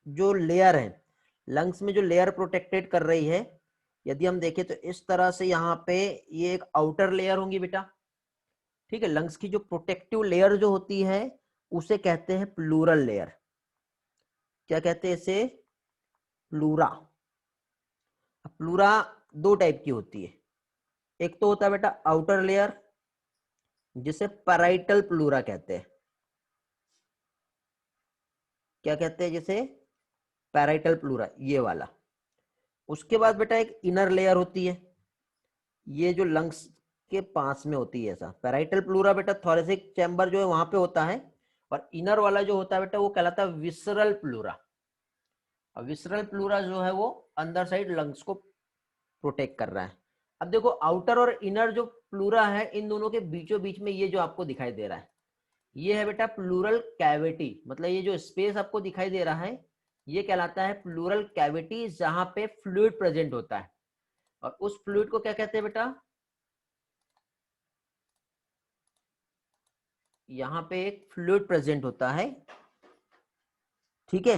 Speaker 1: जो लेयर है, लंग्स में जो लेयर प्रोटेक्टेड कर रही है, यदि हम देखें तो इस तरह से यहाँ पे ये एक आउटर लेयर होंगी बेटा। ठीक है, लंग्स की जो प्रोटेक्टिव लेयर जो होती है उसे कहते हैं प्लूरल लेयर। क्या कहते हैं इसे? प्लूरा। प्लूरा 2 टाइप की होती है, एक तो होता है बेटा आउटर लेयर जिसे पैराइटल प्लूरा कहते हैं। क्या कहते हैं जिसे? पैराइटल प्लूरा, ये वाला। उसके बाद बेटा एक इनर लेयर होती है, ये जो लंग्स के पास में होती है, ऐसा पैराइटल प्लूरा बेटा थोरेसिक चैम्बर जो है वहां पे होता है, और इनर वाला जो होता है बेटा वो कहलाता है विसरल प्लूरा। अब विसरल प्लूरा जो है वो अंदर साइड लंग्स को प्रोटेक्ट कर रहा है। अब देखो आउटर और इनर जो प्लूरा है, इन दोनों के बीचों बीच में ये जो आपको दिखाई दे रहा है, ये है बेटा प्लूरल कैविटी। मतलब ये जो स्पेस आपको दिखाई दे रहा है ये कहलाता है प्लूरल कैविटी, जहां पे फ्लूइड प्रेजेंट होता है। और उस फ्लूइड को क्या कहते हैं बेटा? यहाँ पे एक फ्लूइड प्रेजेंट होता है। ठीक है,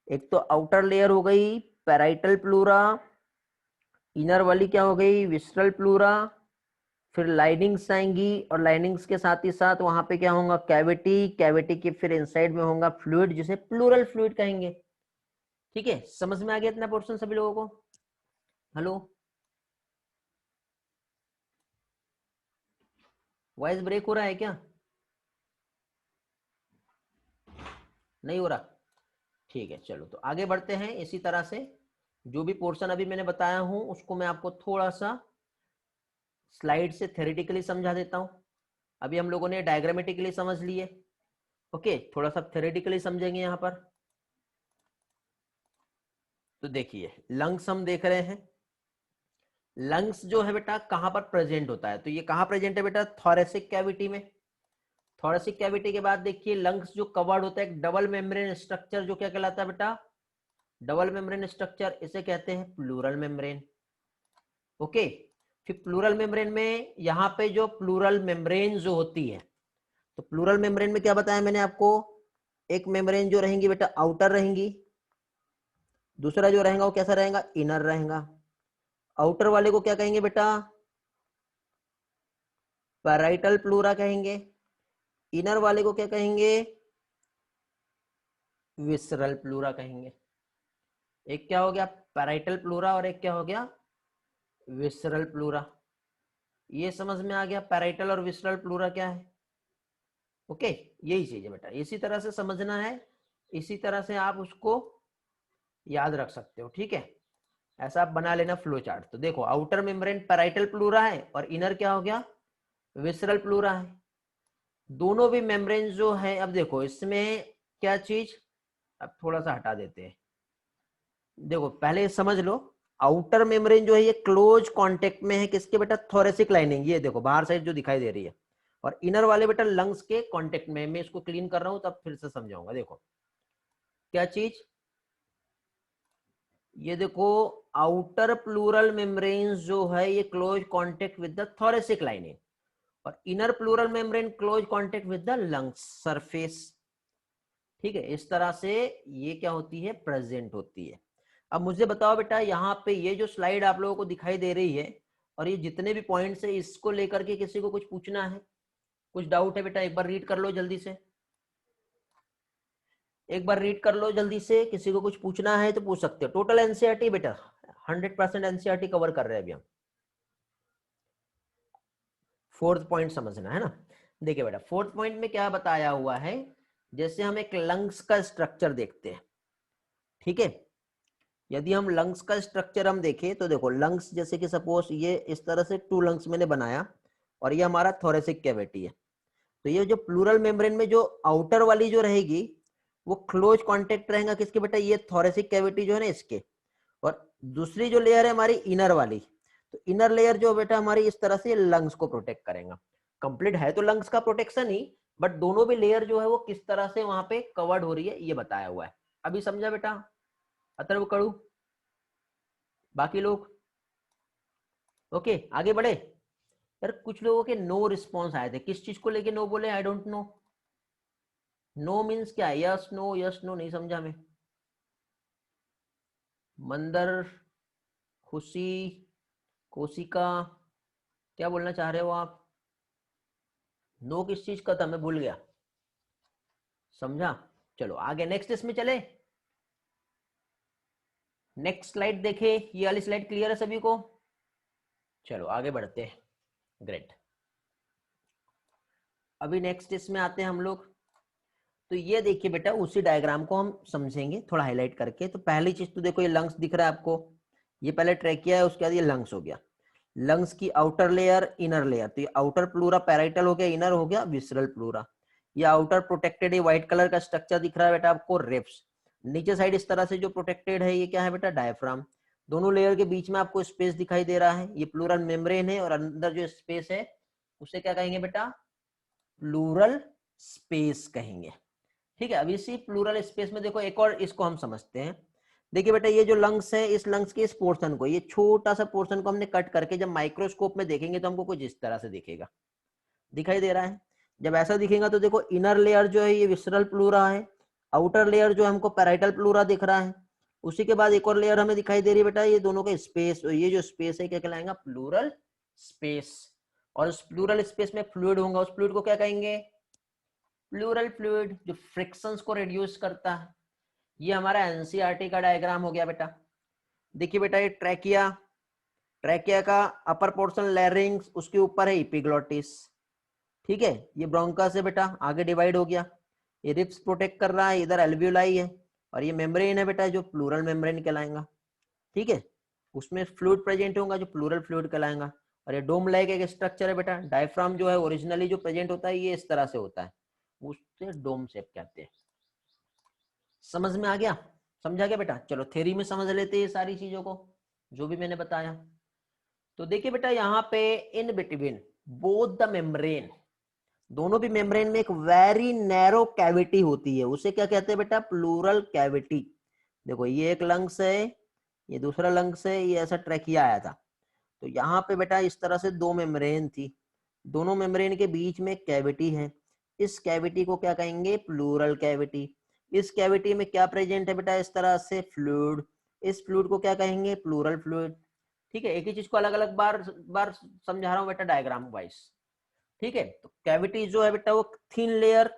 Speaker 1: एक तो आउटर लेयर हो गई पैराइटल प्लूरा, इनर वाली क्या हो गई, विसरल प्लूरा, फिर लाइनिंग्स आएंगी और लाइनिंग्स के साथ ही साथ वहां पे क्या होगा, कैविटी, कैविटी के फिर इनसाइड में होगा फ्लूइड जिसे प्लूरल फ्लूइड कहेंगे। ठीक है, समझ में आ गया इतना पोर्शन सभी लोगों को? हेलो, वॉइस ब्रेक हो रहा है क्या? नहीं हो रहा? ठीक है, चलो तो आगे बढ़ते हैं। इसी तरह से जो भी पोर्शन अभी मैंने बताया हूं उसको मैं आपको थोड़ा सा स्लाइड से थ्योरेटिकली समझा देता हूं। अभी हम लोगों ने डायग्रामेटिकली समझ लिए, ओके, थोड़ा सा थ्योरेटिकली समझेंगे यहां पर। तो देखिए, लंग्स हम देख रहे हैं। लंग्स जो है बेटा कहां पर प्रेजेंट होता है, तो ये कहां प्रेजेंट है बेटा, थोरेसिक कैविटी में। थोरेसिक कैविटी के बाद देखिए लंग्स जो कवर्ड होता है एक डबल मेम्ब्रेन स्ट्रक्चर, जो क्या कहलाता है बेटा, डबल मेम्ब्रेन स्ट्रक्चर, इसे कहते हैं प्लूरल मेम्ब्रेन। ओके, फिर प्लूरल मेम्ब्रेन में यहाँ पे जो प्लूरल मेम्ब्रेन जो होती है, तो प्लूरल मेम्ब्रेन में क्या बताया मैंने आपको, एक मेम्ब्रेन जो रहेंगी बेटा आउटर रहेंगी, दूसरा जो रहेगा वो कैसा रहेगा, इनर रहेगा। आउटर वाले को क्या कहेंगे बेटा, पैराइटल प्लूरा कहेंगे। इनर वाले को क्या कहेंगे, विसरल प्लूरा कहेंगे। एक क्या हो गया पैराइटल प्लूरा और एक क्या हो गया विसरल प्लूरा। ये समझ में आ गया पैराइटल और विसरल प्लूरा क्या है? ओके, यही चीज है बेटा, इसी तरह से समझना है, इसी तरह से आप उसको याद रख सकते हो। ठीक है, ऐसा आप बना लेना फ्लो चार्ट। तो देखो, आउटर मेम्ब्रेन पैराइटल प्लूरा है और इनर क्या हो गया, विसरल प्लूरा है। दोनों भी मेम्ब्रेन जो है, अब देखो इसमें क्या चीज, अब थोड़ा सा हटा देते हैं। देखो पहले समझ लो, आउटर मेम्ब्रेन जो है ये क्लोज कांटेक्ट में है किसके बेटा, थोरेसिक लाइनिंग, ये देखो बाहर साइड जो दिखाई दे रही है, और इनर वाले बेटा लंग्स के कांटेक्ट में। मैं इसको क्लीन कर रहा हूं तब फिर से समझाऊंगा। देखो क्या चीज, ये देखो आउटर प्लूरल मेम्ब्रेन जो है ये close contact with the thoracic lining, और inner pleural membrane close contact with the lungs surface. ठीक है, इस तरह से ये क्या होती है, प्रेजेंट होती है। अब मुझे बताओ बेटा, यहाँ पे ये जो स्लाइड आप लोगों को दिखाई दे रही है और ये जितने भी पॉइंट्स है, इसको लेकर के किसी को कुछ पूछना है, कुछ डाउट है बेटा, एक बार रीड कर लो जल्दी से, एक बार रीड कर लो जल्दी से। किसी को कुछ पूछना है तो पूछ सकते हो। टोटल एनसीईआरटी बेटा 100% एनसीईआरटी कवर कर रहे हैं अभी हम। फोर्थ पॉइंट समझना है ना। देखिए बेटा, फोर्थ पॉइंट में क्या बताया हुआ है, जैसे हम एक लंग्स का स्ट्रक्चर देखते हैं। ठीक है, यदि हम लंग्स का स्ट्रक्चर हम देखें तो देखो लंग्स जैसे कि सपोज ये इस तरह से 2 लंग्स मैंने बनाया और ये हमारा थोरेसिक कैविटी है। तो ये जो प्लूरल मेम्ब्रेन में जो आउटर वाली जो रहेगी वो क्लोज कांटेक्ट रहेगा किसके बेटा, ये थोरेसिक कैविटी जो है ना इसके, और दूसरी जो लेयर है हमारी इनर वाली, तो इनर लेयर जो बेटा हमारी इस तरह से लंग्स को प्रोटेक्ट करेगा। कंप्लीट है तो लंग्स का प्रोटेक्शन ही, बट दोनों भी लेयर जो है वो किस तरह से वहां पे कवर्ड हो रही है ये बताया हुआ है। अभी समझा बेटा अथर्व कड़ू, बाकी लोग? ओके, आगे बढ़े। यार कुछ लोगों के नो रिस्पॉन्स आए थे, किस चीज को लेके नो बोले, I don't know. No means क्या, यस नो, यस नो नहीं समझा मैं। मंदर, खुशी, कोशिका, क्या बोलना चाह रहे हो आप? नो किस चीज का था मैं भूल गया, समझा? चलो आगे नेक्स्ट इसमें चले। नेक्स्ट स्लाइड देखे, ये वाली स्लाइड क्लियर है सभी को? चलो आगे बढ़ते हैं, ग्रेट। अभी नेक्स्ट इसमें आते हैं हम लोग। तो ये देखिए बेटा, उसी डायग्राम को हम समझेंगे थोड़ा हाईलाइट करके। तो पहली चीज तो देखो, ये लंग्स दिख रहा है आपको, ये पहले ट्रैकिया है, उसके बाद ये लंग्स हो गया। लंग्स की आउटर लेयर, इनर लेयर, तो ये आउटर प्लूरा पैराइटल हो गया, इनर हो गया विसरल प्लूरा। ये आउटर प्रोटेक्टेड, ये व्हाइट कलर का स्ट्रक्चर दिख रहा है बेटा आपको, रिब्स। नीचे साइड इस तरह से जो प्रोटेक्टेड है ये क्या है बेटा, डायफ्राम। दोनों लेयर के बीच में आपको स्पेस दिखाई दे रहा है, ये प्लूरल मेम्ब्रेन है, और अंदर जो स्पेस है उसे क्या कहेंगे बेटा, प्लूरल स्पेस कहेंगे। ठीक है, अब इसी प्लूरल स्पेस में देखो एक और इसको हम समझते हैं। देखिए बेटा, ये जो लंग्स है, इस लंग्स के इस पोर्शन को, ये छोटा सा पोर्शन को हमने कट करके जब माइक्रोस्कोप में देखेंगे तो हमको कुछ इस तरह से दिखेगा, दिखाई दे रहा है। जब ऐसा दिखेगा तो देखो इनर लेयर जो है ये विसरल प्लूरा है, आउटर लेयर जो हमको पैराइटल प्लूरा दिख रहा है, उसी के बाद एक और लेयर हमें दिखाई दे रही है बेटा, ये दोनों का स्पेस, ये जो स्पेस है क्या कहलाएगा, प्लूरल स्पेस। और उस प्लूरल स्पेस में फ्लूइड होगा, उस फ्लूइड को क्या कहेंगे, प्लूरल फ्लूइड, जो फ्रिक्शंस को रिड्यूस करता है। ये हमारा एनसीईआरटी का डायग्राम हो गया बेटा। देखिए बेटा, ये ट्रैकिया, ट्रैकिया का अपर पोर्शन लैरिंग्स, उसके ऊपर है एपिग्लोटिस, ठीक है। ये ब्रोंकस है बेटा, आगे डिवाइड हो गया। ये रिब्स प्रोटेक्ट कर रहा है, इधर एल्वियोलाई है, और ये मेम्ब्रेन है बेटा, जो प्लूरल मेम्ब्रेन कहलाएगा, ठीक है। उसमें फ्लूइड प्रेजेंट होगा, जो प्लूरल फ्लूइड कहलाएगा। और ये डोम लाइक एक स्ट्रक्चर है बेटा। डायफ्राम जो है ओरिजिनली जो प्रेजेंट होता है ये इस तरह से होता है, उससे डोम शेप कहते हैं। समझ में आ गया, समझा गया बेटा। चलो थ्योरी में समझ लेते हैं सारी चीजों को जो भी मैंने बताया। तो देखिए बेटा, यहाँ पे in between both the membrane, दोनों भी मेम्ब्रेन में एक वेरी नैरो कैविटी होती है, उसे क्या कहते हैं बेटा, प्लूरल कैविटी। देखो ये एक लंग्स है, ये दूसरा लंग्स है, ये ऐसा ट्रैकिया आया था। तो यहाँ पे बेटा इस तरह से दो मेम्ब्रेन थी, दोनों मेम्ब्रेन के बीच में कैविटी है। इस कैविटी को क्या कहेंगे, प्लूरल कैविटी। इस कैविटी में क्या प्रेजेंट है बेटा, इस तरह से फ्लूइड। इस फ्लूइड को क्या कहेंगे, प्लूरल फ्लूइड। ठीक है, एक ही चीज को अलग अलग बार समझा रहा हूँ बेटा डायग्राम वाइज, ठीक है। तो कैविटी जो है बेटा वो थिन लेयर,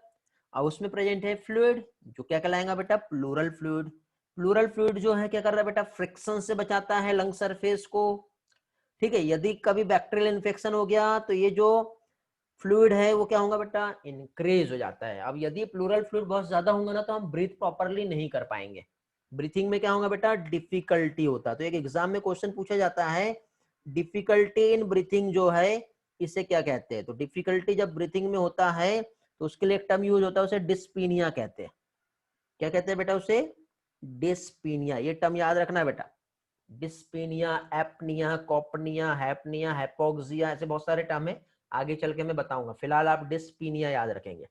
Speaker 1: और उसमें प्रेजेंट है फ्लूइड, जो क्या कहलाएगा बेटा, प्लूरल फ्लूइड। प्लूरल फ्लूइड जो है क्या कर रहा है बेटा, फ्रिक्शन से बचाता है लंग सरफेस को, ठीक है। यदि कभी बैक्टीरियल इन्फेक्शन हो गया तो ये जो फ्लूइड है वो क्या होगा बेटा, इंक्रीज हो जाता है। अब यदि प्लूरल फ्लूइड बहुत ज्यादा होगा ना तो हम ब्रीथ प्रॉपरली नहीं कर पाएंगे, ब्रीथिंग में क्या होगा बेटा, डिफिकल्टी होता है। तो एक एग्जाम में क्वेश्चन पूछा जाता है, डिफिकल्टी इन ब्रीथिंग जो है इसे क्या कहते हैं। तो डिफिकल्टी जब ब्रीथिंग में होता है तो उसके लिए एक टर्म यूज होता है, उसे डिस्पीनिया कहते हैं। क्या कहते हैं बेटा, उसे डिस्पीनिया। ये टर्म याद रखना है बेटा, डिस्पीनिया, एपनिया, कॉपनिया, हैपनिया, हैपोक्सिया, ऐसे बहुत सारे टर्म है, आगे चल के मैं बताऊंगा। फिलहाल आप डिस्पीनिया याद रखेंगे।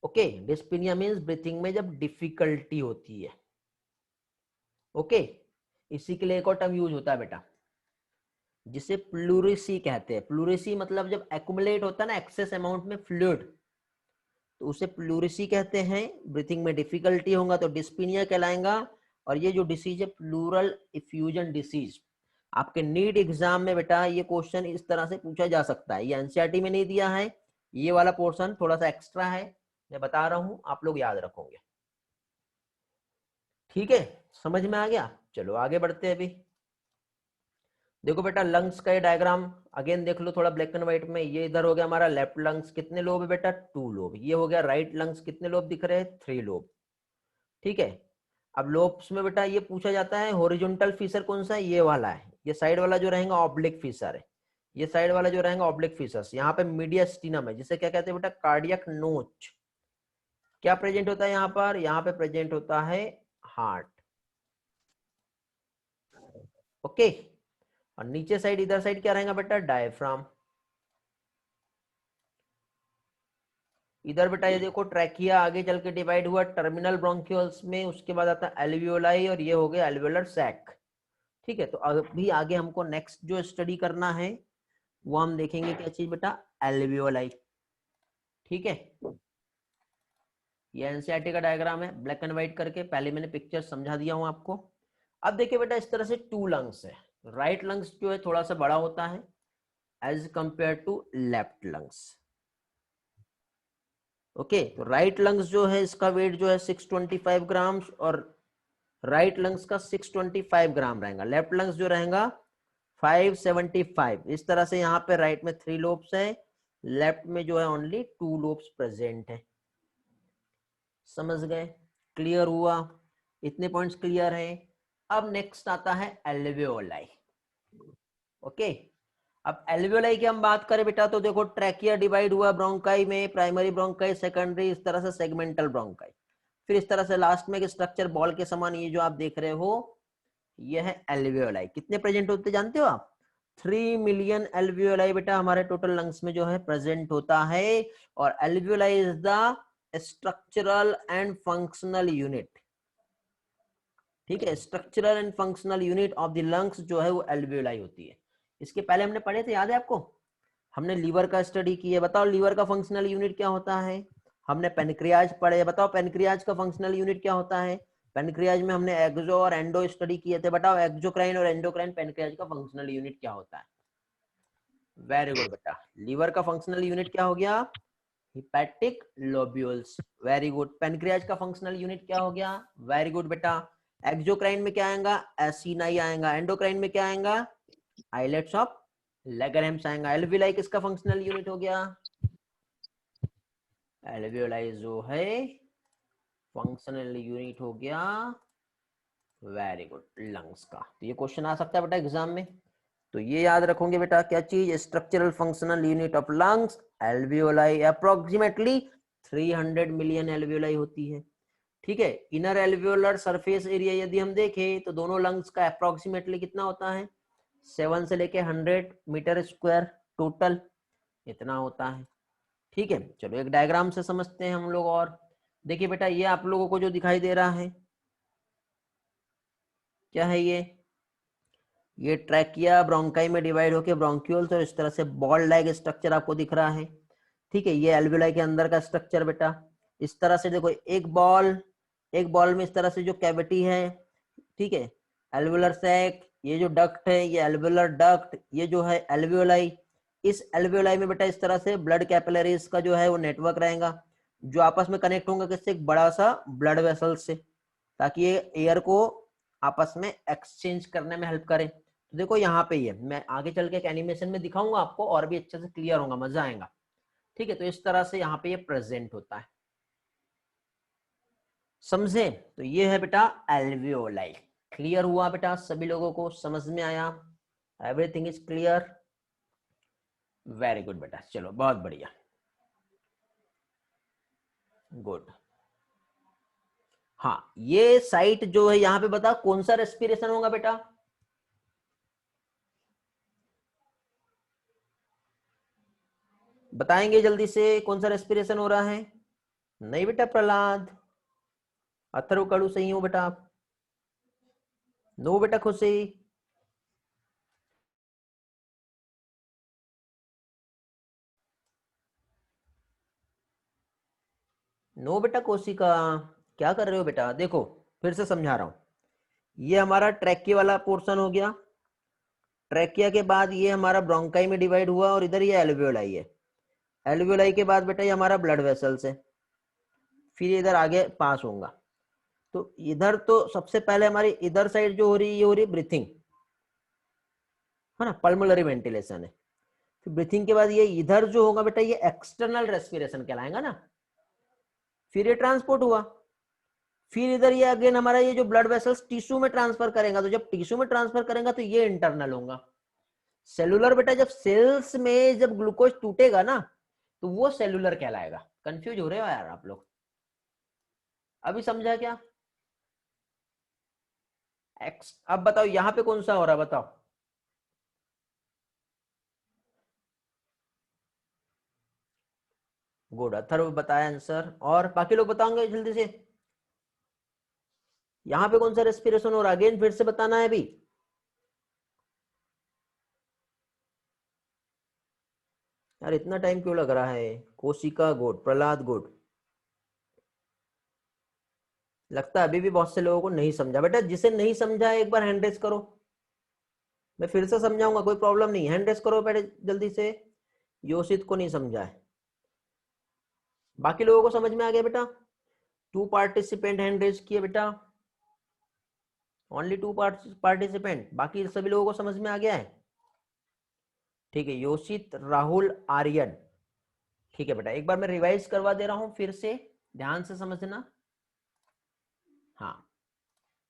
Speaker 1: ओके, डिस्पीनिया मींस ब्रीथिंग में जब डिफिकल्टी होती है। ओके, इसी के लिए एक और टर्म यूज होता है बेटा, जिसे प्लूरिसी कहते हैं। प्लूरिसी मतलब जब एक्युमुलेट होता है ना एक्सेस अमाउंट में फ्लूइड, तो उसे प्लूरिसी कहते हैं। ब्रीथिंग में डिफिकल्टी होगा तो डिस्पीनिया कहलाएगा। और ये जो डिसीज है प्लूरल इफ्यूजन डिसीज, आपके नीट एग्जाम में बेटा ये क्वेश्चन इस तरह से पूछा जा सकता है। ये एनसीईआरटी में नहीं दिया है, ये वाला पोर्शन थोड़ा सा एक्स्ट्रा है, मैं बता रहा हूं, आप लोग याद रखोगे, ठीक है। समझ में आ गया, चलो आगे बढ़ते हैं। अभी देखो बेटा, लंग्स का ये डायग्राम अगेन देख लो थोड़ा ब्लैक एंड व्हाइट में। ये इधर हो गया हमारा लेफ्ट लंग्स, कितने लोब है बेटा, 2 लोब। ये हो गया राइट लंग्स, कितने लोब दिख रहे हैं, 3 लोब, ठीक है। अब लोब्स में बेटा ये पूछा जाता है हॉरिजॉन्टल फीचर कौन सा है, ये वाला है। ये साइड वाला जो रहेगा ऑब्लिक फीचर है, ये साइड वाला जो रहेगा ऑब्लिक फीचर्स। यहाँ पे मीडियास्टिनम है, जिसे क्या कहते हैं बेटा, कार्डियक नोच। क्या प्रेजेंट होता है यहाँ पर, यहाँ पे प्रेजेंट होता है हार्ट, ओके। और नीचे साइड, इधर साइड क्या रहेगा बेटा, डायफ्राम। इधर बेटा ये देखो ट्रैकिया आगे चल के डिवाइड हुआ टर्मिनल ब्रोंकियल्स में, उसके बाद आता है एल्वियोलाई, और ये हो गया एल्वियोलर सैक, ठीक है। तो अभी आगे हमको नेक्स्ट जो स्टडी करना है वो हम देखेंगे क्या चीज बेटा, एल्वियोलाई, ठीक है। ये एनसीईआरटी का डायग्राम है ब्लैक एंड व्हाइट करके, पहले मैंने पिक्चर समझा दिया हूं आपको। अब देखिए बेटा, इस तरह से 2 लंग्स है। राइट लंग्स जो है थोड़ा सा बड़ा होता है as compare to left lungs, okay. तो राइट लंग्स जो है इसका वेट जो है 625 ग्राम, और राइट लंग्स का 625 ग्राम रहेगा। लेफ्ट लंग्स जो रहेगा 575। इस तरह से यहाँ पे राइट में 3 लोब्स है, लेफ्ट में जो है ओनली 2 लोब्स प्रेजेंट है। समझ गए, क्लियर हुआ, इतने पॉइंट्स क्लियर है। अब नेक्स्ट आता है एल्वियोलाई, ओके। अब एल्वियोलाई की हम बात करें बेटा, तो देखो ट्रैकिया डिवाइड हुआ ब्रोंकाई में, प्राइमरी ब्रोंकाई, सेकेंडरी, इस तरह से सेगमेंटल ब्रोंकाई। फिर इस तरह से लास्ट में एक स्ट्रक्चर बॉल के समान, ये जो आप देख रहे हो ये है एल्वियोलाई। कितने प्रेजेंट होते जानते हो आप, 3 मिलियन एल्वियोलाई बेटा हमारे टोटल लंग्स में जो है प्रेजेंट होता है। और alveoli is the structural and functional unit, ठीक है। Structural and functional unit of the lungs जो है वो एल्वियोलाई होती है। इसके पहले हमने पढ़े थे, याद है आपको, हमने लीवर का स्टडी किया। बताओ लीवर का फंक्शनल यूनिट क्या होता है, हमने पेनक्रियाज पढ़े, बताओ पेनक्रियाज का फंक्शनल यूनिट क्या होता है। पेनक्रियाज में हमने एक्सो और एंडो स्टडी किए थे। बताओ एक्सोक्राइन और एंडोक्राइन पेनक्रियाज का फंक्शनल यूनिट क्या होता है? वेरी गुड बेटा। लीवर का फंक्शनल यूनिट क्या हो गया? Hepatic lobules. Very good. Pancreas का फंक्शनल यूनिट क्या हो गया? वेरी गुड बेटा। एक्सोक्राइन में क्या आएगा? एसिनाई आएगा। एंडोक्राइन में क्या आएगा? आइलेट्स ऑफ लैग्रैम्स आएगा। एल्वियोलाई किसका फंक्शनल यूनिट हो गया? एल्वियोलाई जो है फंक्शनल यूनिट हो गया, वेरी गुड, लंग्स का। तो ये क्वेश्चन आ सकता है बेटा एग्जाम में, तो ये याद रखोगे बेटा। क्या चीज? Structural functional unit of lungs alveoli. Approximately 300 million alveoli होती है। ठीक है। इनर एल्वियोलर सरफेस एरिया यदि हम देखें तो दोनों लंग्स का अप्रोक्सीमेटली कितना होता है? 7 से लेके 100 मीटर स्क्वायर टोटल, इतना होता है। ठीक है। चलो एक डायग्राम से समझते हैं हम लोग। और देखिए बेटा, ये आप लोगों को जो दिखाई दे रहा है, क्या है ये ट्रैकिया ब्रोंकाई में डिवाइड होकर ब्रोंक्यूल्स और इस तरह से बॉल लाइक स्ट्रक्चर आपको दिख रहा है। ठीक है। ये एल्वियोलाई के अंदर का स्ट्रक्चर बेटा। इस तरह से देखो, एक बॉल में इस तरह से जो कैविटी है, ठीक है, एल्वियोलर सैक, ये जो डक्ट है ये एल्वियोलर डक्ट, ये जो है एल्वियोलाई। इस एल्वियोलाई में बेटा इस तरह से ब्लड कैपिलरीज का जो है वो नेटवर्क रहेगा, जो आपस में कनेक्ट होंगे किससे? एक बड़ा सा ब्लड वेसल से, ताकि ये एयर को आपस में एक्सचेंज करने में हेल्प करे। तो देखो यहाँ पे ये मैं आगे चल के एक एनिमेशन में दिखाऊंगा आपको, और भी अच्छे से क्लियर होगा, मजा आएगा। ठीक है। तो इस तरह से यहाँ पे ये प्रेजेंट होता है, समझे? तो ये है बेटा एल्वियोलाई। क्लियर हुआ बेटा? सभी लोगों को समझ में आया? Everything is clear? Very good बेटा। चलो बहुत बढ़िया, गुड। हाँ, ये साइट जो है यहाँ पे बता कौन सा रेस्पिरेशन होगा बेटा? बताएंगे जल्दी से, कौन सा रेस्पिरेशन हो रहा है? नहीं बेटा प्रहलाद, अथर्व कड़ू सही हो बेटा आप? नो बेटा खुशी, नो बेटा कोशिका। क्या कर रहे हो बेटा? देखो फिर से समझा रहा हूं। ये हमारा ट्रैकिया वाला पोर्शन हो गया। ट्रैकिया के बाद ये हमारा ब्रोंकाई में डिवाइड हुआ, और इधर ये एल्वियोलाई है। एल्वियोलाई के बाद बेटा ये हमारा ब्लड वेसल्स है, फिर इधर आगे पास होगा। तो इधर तो सबसे पहले हमारी इधर साइड जो हो रही है, ये हो रही है ब्रीथिंग, है ना, पल्मोनरी वेंटिलेशन है। फिर ब्रीथिंग के बाद ये इधर जो होगा बेटा, ये एक्सटर्नल रेस्पिरेशन कहलाएगा ना। फिर ये ट्रांसपोर्ट हुआ, फिर इधर ये अगेन हमारा ये जो ब्लड वेसल्स टिश्यू में ट्रांसफर करेगा, तो जब टिश्यू में ट्रांसफर करेगा तो ये इंटरनल होगा। सेलुलर बेटा, जब सेल्स में जब ग्लूकोज टूटेगा ना, तो वो सेलुलर कहलाएगा। कंफ्यूज हो रहे हो यार आप लोग? अभी समझा क्या? एक्स। अब बताओ यहां पे कौन सा हो रहा है, बताओ? गुड, अथर्व बताया आंसर। और बाकी लोग बताओगे जल्दी से, यहां पे कौन सा रेस्पिरेशन हो रहा है? अगेन फिर से बताना है अभी। यार इतना टाइम क्यों लग रहा है? कोशिका गुड, प्रहलाद गुड। लगता है अभी भी बहुत से लोगों को नहीं समझा। बेटा जिसे नहीं समझा है एक बार हैंड रेस करो, मैं फिर से समझाऊंगा, कोई प्रॉब्लम नहीं। हैंड रेस करो पहले जल्दी से। योशित को नहीं समझा है, बाकी लोगों को समझ में आ गया बेटा? 2 पार्टिसिपेंट हैंड रेस किए बेटा, ओनली 2 पार्टिसिपेंट, बाकी सभी लोगों को समझ में आ गया है? ठीक है, योशित, राहुल, आर्यन। ठीक है बेटा, एक बार मैं रिवाइज करवा दे रहा हूं फिर से, ध्यान से समझना। हाँ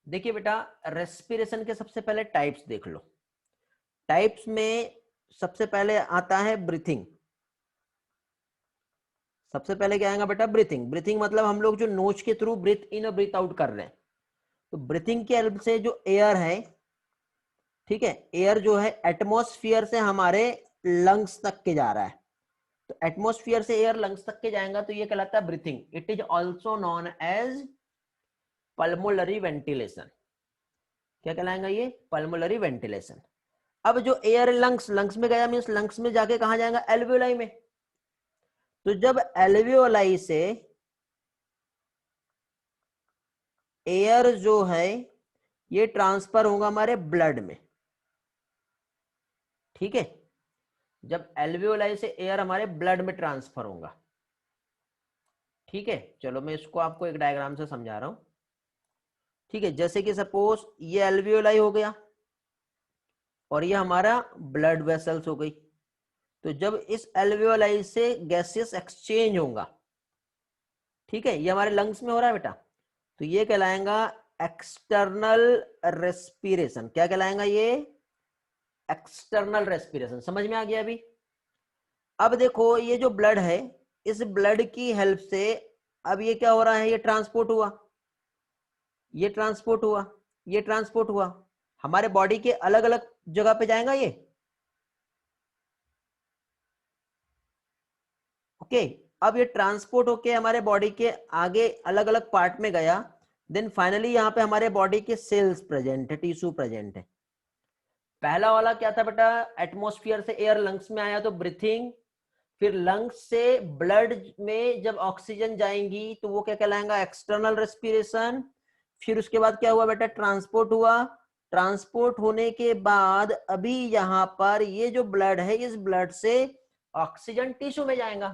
Speaker 1: देखिए बेटा, रेस्पिरेशन के सबसे पहले टाइप्स देख लो। टाइप्स में सबसे पहले आता है ब्रीथिंग। सबसे पहले क्या आएगा बेटा? ब्रीथिंग। ब्रीथिंग मतलब हम लोग जो नोज के थ्रू ब्रीथ इन और ब्रीथ आउट कर रहे हैं, तो ब्रीथिंग के हेल्प से जो एयर है, ठीक है, एयर जो है एटमॉस्फेयर से हमारे लंग्स तक के जा रहा है। तो एटमॉस्फेयर से एयर लंग्स तक के जाएगा तो ये कहलाता है breathing. It is also known as pulmonary ventilation. क्या कहलाएगा ये? Pulmonary ventilation. अब जो एयर लंग्स लंग्स में गया, मीन्स लंग्स में जाके कहां जाएगा? एल्वियोलाई में। तो जब एल्वियोलाई से एयर जो है ये ट्रांसफर होगा हमारे ब्लड में, ठीक है। जब एल्वियोलाई से एयर हमारे ब्लड में ट्रांसफर होगा, ठीक है। चलो मैं इसको आपको एक डायग्राम से समझा रहा हूं, ठीक है। जैसे कि सपोज ये एल्वियोलाई हो गया और ये हमारा ब्लड वेसल्स हो गई। तो जब इस एल्वियोलाई से गैसेस एक्सचेंज होगा, ठीक है, ये हमारे लंग्स में हो रहा है बेटा, तो ये कहलाएगा एक्सटर्नल रेस्पिरेशन। क्या कहलाएगा ये? External respiration. समझ में आ गया अभी? अब देखो ये जो ब्लड है, इस ब्लड की हेल्प से अब ये क्या हो रहा है, ये ट्रांसपोर्ट हुआ, ये ट्रांसपोर्ट हुआ, ये ट्रांसपोर्ट हुआ, हमारे बॉडी के अलग अलग जगह पे जाएगा ये, ओके। अब ये ट्रांसपोर्ट होके हमारे बॉडी के आगे अलग अलग पार्ट में गया, देन फाइनली यहाँ पे हमारे बॉडी के सेल्स प्रेजेंट है, टिश्यू प्रेजेंट है। पहला वाला क्या था बेटा, एटमॉस्फेयर से एयर लंग्स में आया तो ब्रीथिंग, फिर लंग्स से ब्लड में जब ऑक्सीजन जाएंगी तो वो क्या कहलाएगा, एक्सटर्नल रेस्पिरेशन। फिर उसके बाद क्या हुआ बेटा, ट्रांसपोर्ट हुआ। ट्रांसपोर्ट होने के बाद अभी यहाँ पर ये जो ब्लड है, इस ब्लड से ऑक्सीजन टिश्यू में जाएगा।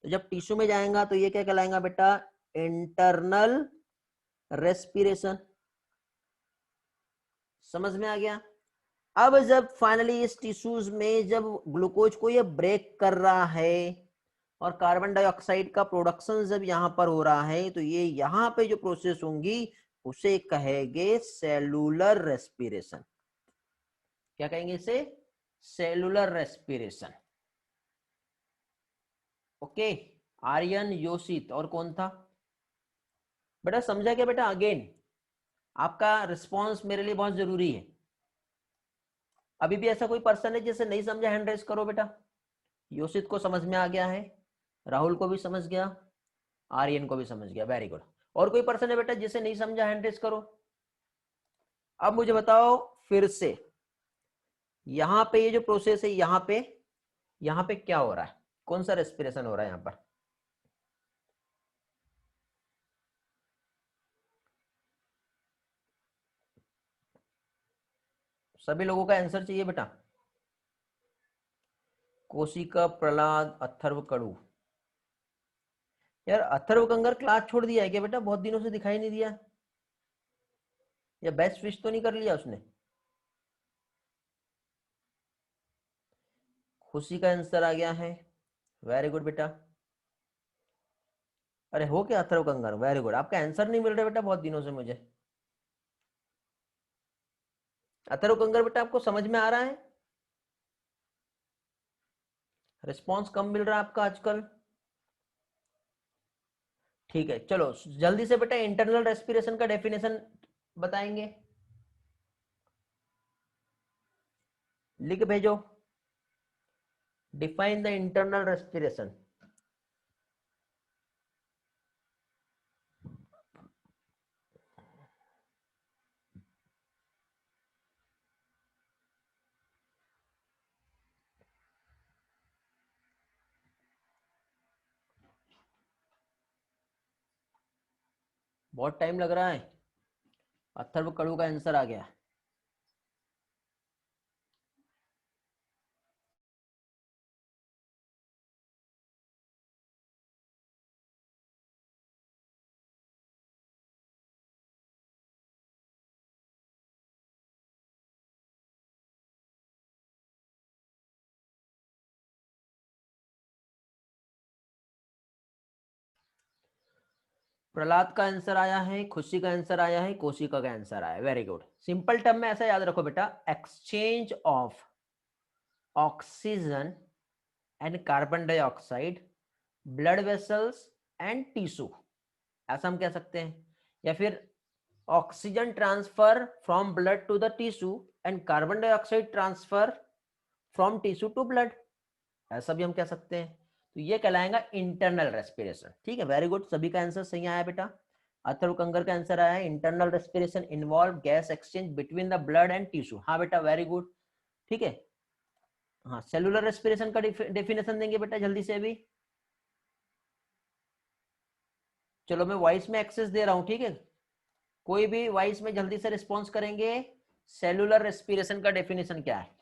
Speaker 1: तो जब टिश्यू में जाएगा तो ये क्या कहलाएगा बेटा, इंटरनल रेस्पिरेशन। समझ में आ गया? अब जब फाइनली इस टिश्यूज में जब ग्लूकोज को ये ब्रेक कर रहा है और कार्बन डाइऑक्साइड का प्रोडक्शन जब यहां पर हो रहा है, तो ये यहां पे जो प्रोसेस होंगी उसे कहेंगे सेलुलर रेस्पिरेशन। क्या कहेंगे इसे? Cellular respiration. ओके। आर्यन, योशित और कौन था बेटा? समझा क्या बेटा? अगेन आपका रिस्पॉन्स मेरे लिए बहुत जरूरी है। अभी भी ऐसा कोई पर्सन है जिसे नहीं समझा, हैंड रेस करो बेटा। योशित को समझ में आ गया है, राहुल को भी समझ गया, आर्यन को भी समझ गया, वेरी गुड। और कोई पर्सन है बेटा जिसे नहीं समझा, हैंड रेस करो। अब मुझे बताओ फिर से, यहां पे ये जो प्रोसेस है, यहां पे क्या हो रहा है, कौन सा रेस्पिरेशन हो रहा है यहां पर? सभी लोगों का आंसर चाहिए बेटा। कोशिका, प्रहलाद, अथर्व, कड़ू। यार अथर्व कंगर क्लास छोड़ दिया है क्या बेटा? बहुत दिनों से दिखाई नहीं दिया, या बेस्ट विश तो नहीं कर लिया उसने? खुशी का आंसर आ गया है, वेरी गुड बेटा। अरे हो क्या अथर्व कंगर, वेरी गुड। आपका आंसर नहीं मिल रहा बेटा बहुत दिनों से मुझे। अथर्व कंगर बेटा आपको समझ में आ रहा है? रिस्पॉन्स कम मिल रहा है आपका आजकल। ठीक है, चलो जल्दी से बेटा इंटरनल रेस्पिरेशन का डेफिनेशन बताएंगे, लिख भेजो। Define the internal respiration. बहुत टाइम लग रहा है, अथर्व कड़ू का आंसर आ गया। प्रहलाद का आंसर आया है, खुशी का आंसर आया है, कोशिका का आंसर आया है, वेरी गुड। सिंपल टर्म में ऐसा याद रखो बेटा, exchange of oxygen and carbon dioxide, blood vessels and tissue, ऐसा हम कह सकते हैं। या फिर oxygen transfer from blood to the tissue and carbon dioxide transfer from tissue to blood, ऐसा भी हम कह सकते हैं। तो ये कहलाएगा इंटरनल रेस्पिरेशन। ठीक है, वेरी गुड, सभी का आंसर सही आया बेटा। अथर्व कंगर का आंसर आया है, internal respiration involve gas exchange between the blood and tissue. हाँ बेटा, वेरी गुड। ठीक है, हाँ सेलुलर रेस्पिरेशन का डेफिनेशन देंगे बेटा जल्दी से अभी। चलो मैं वॉइस में एक्सेस दे रहा हूं, ठीक है। कोई भी वॉइस में जल्दी से रिस्पॉन्स करेंगे। सेलुलर रेस्पिरेशन का डेफिनेशन क्या है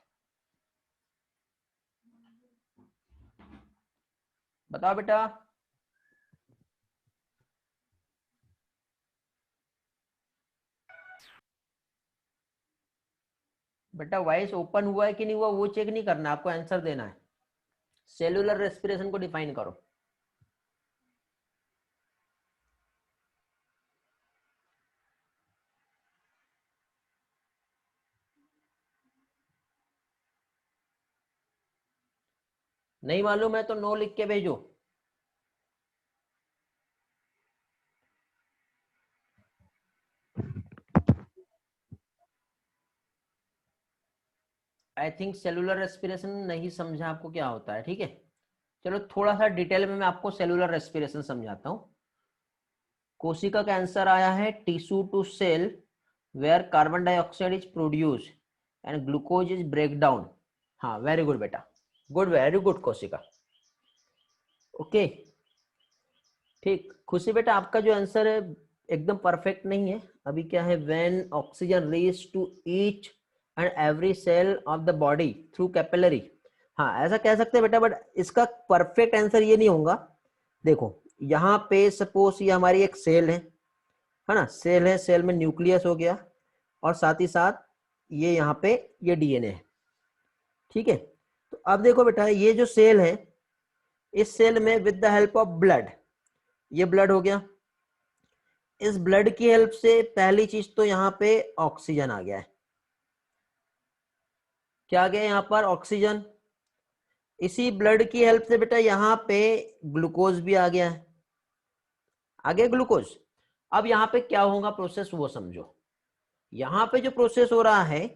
Speaker 1: बताओ बेटा। बेटा वॉइस ओपन हुआ है कि नहीं हुआ वो चेक नहीं करना, आपको आंसर देना है। सेलुलर रेस्पिरेशन को डिफाइन करो। नहीं मालूम है तो नो लिख के भेजो। आई थिंक सेलुलर रेस्पिरेशन नहीं समझा आपको क्या होता है, ठीक है। चलो थोड़ा सा डिटेल में मैं आपको सेलुलर रेस्पिरेशन समझाता हूँ। कोशिका का आंसर आया है tissue to cell where carbon dioxide is produce and glucose is break down. हाँ वेरी गुड बेटा, गुड, वेरी गुड कोशिका। ओके ठीक। खुशी बेटा आपका जो आंसर है एकदम परफेक्ट नहीं है। अभी क्या है, when oxygen reach to each and every cell of the body through capillary. हाँ ऐसा कह सकते हैं बेटा, बट इसका परफेक्ट आंसर ये नहीं होगा। देखो यहाँ पे सपोज ये हमारी एक सेल है ना, सेल है, सेल में न्यूक्लियस हो गया और साथ ही साथ ये यहाँ पे ये डीएनए है, ठीक है। तो अब देखो बेटा ये जो सेल है, इस सेल में with the help of blood, ये ब्लड हो गया, इस ब्लड की हेल्प से पहली चीज तो यहाँ पे ऑक्सीजन आ गया है। क्या आ गया यहाँ पर, ऑक्सीजन। इसी ब्लड की हेल्प से बेटा यहाँ पे ग्लूकोज भी आ गया है, आ गया ग्लूकोज। अब यहाँ पे क्या होगा प्रोसेस वो समझो। यहाँ पे जो प्रोसेस हो रहा है,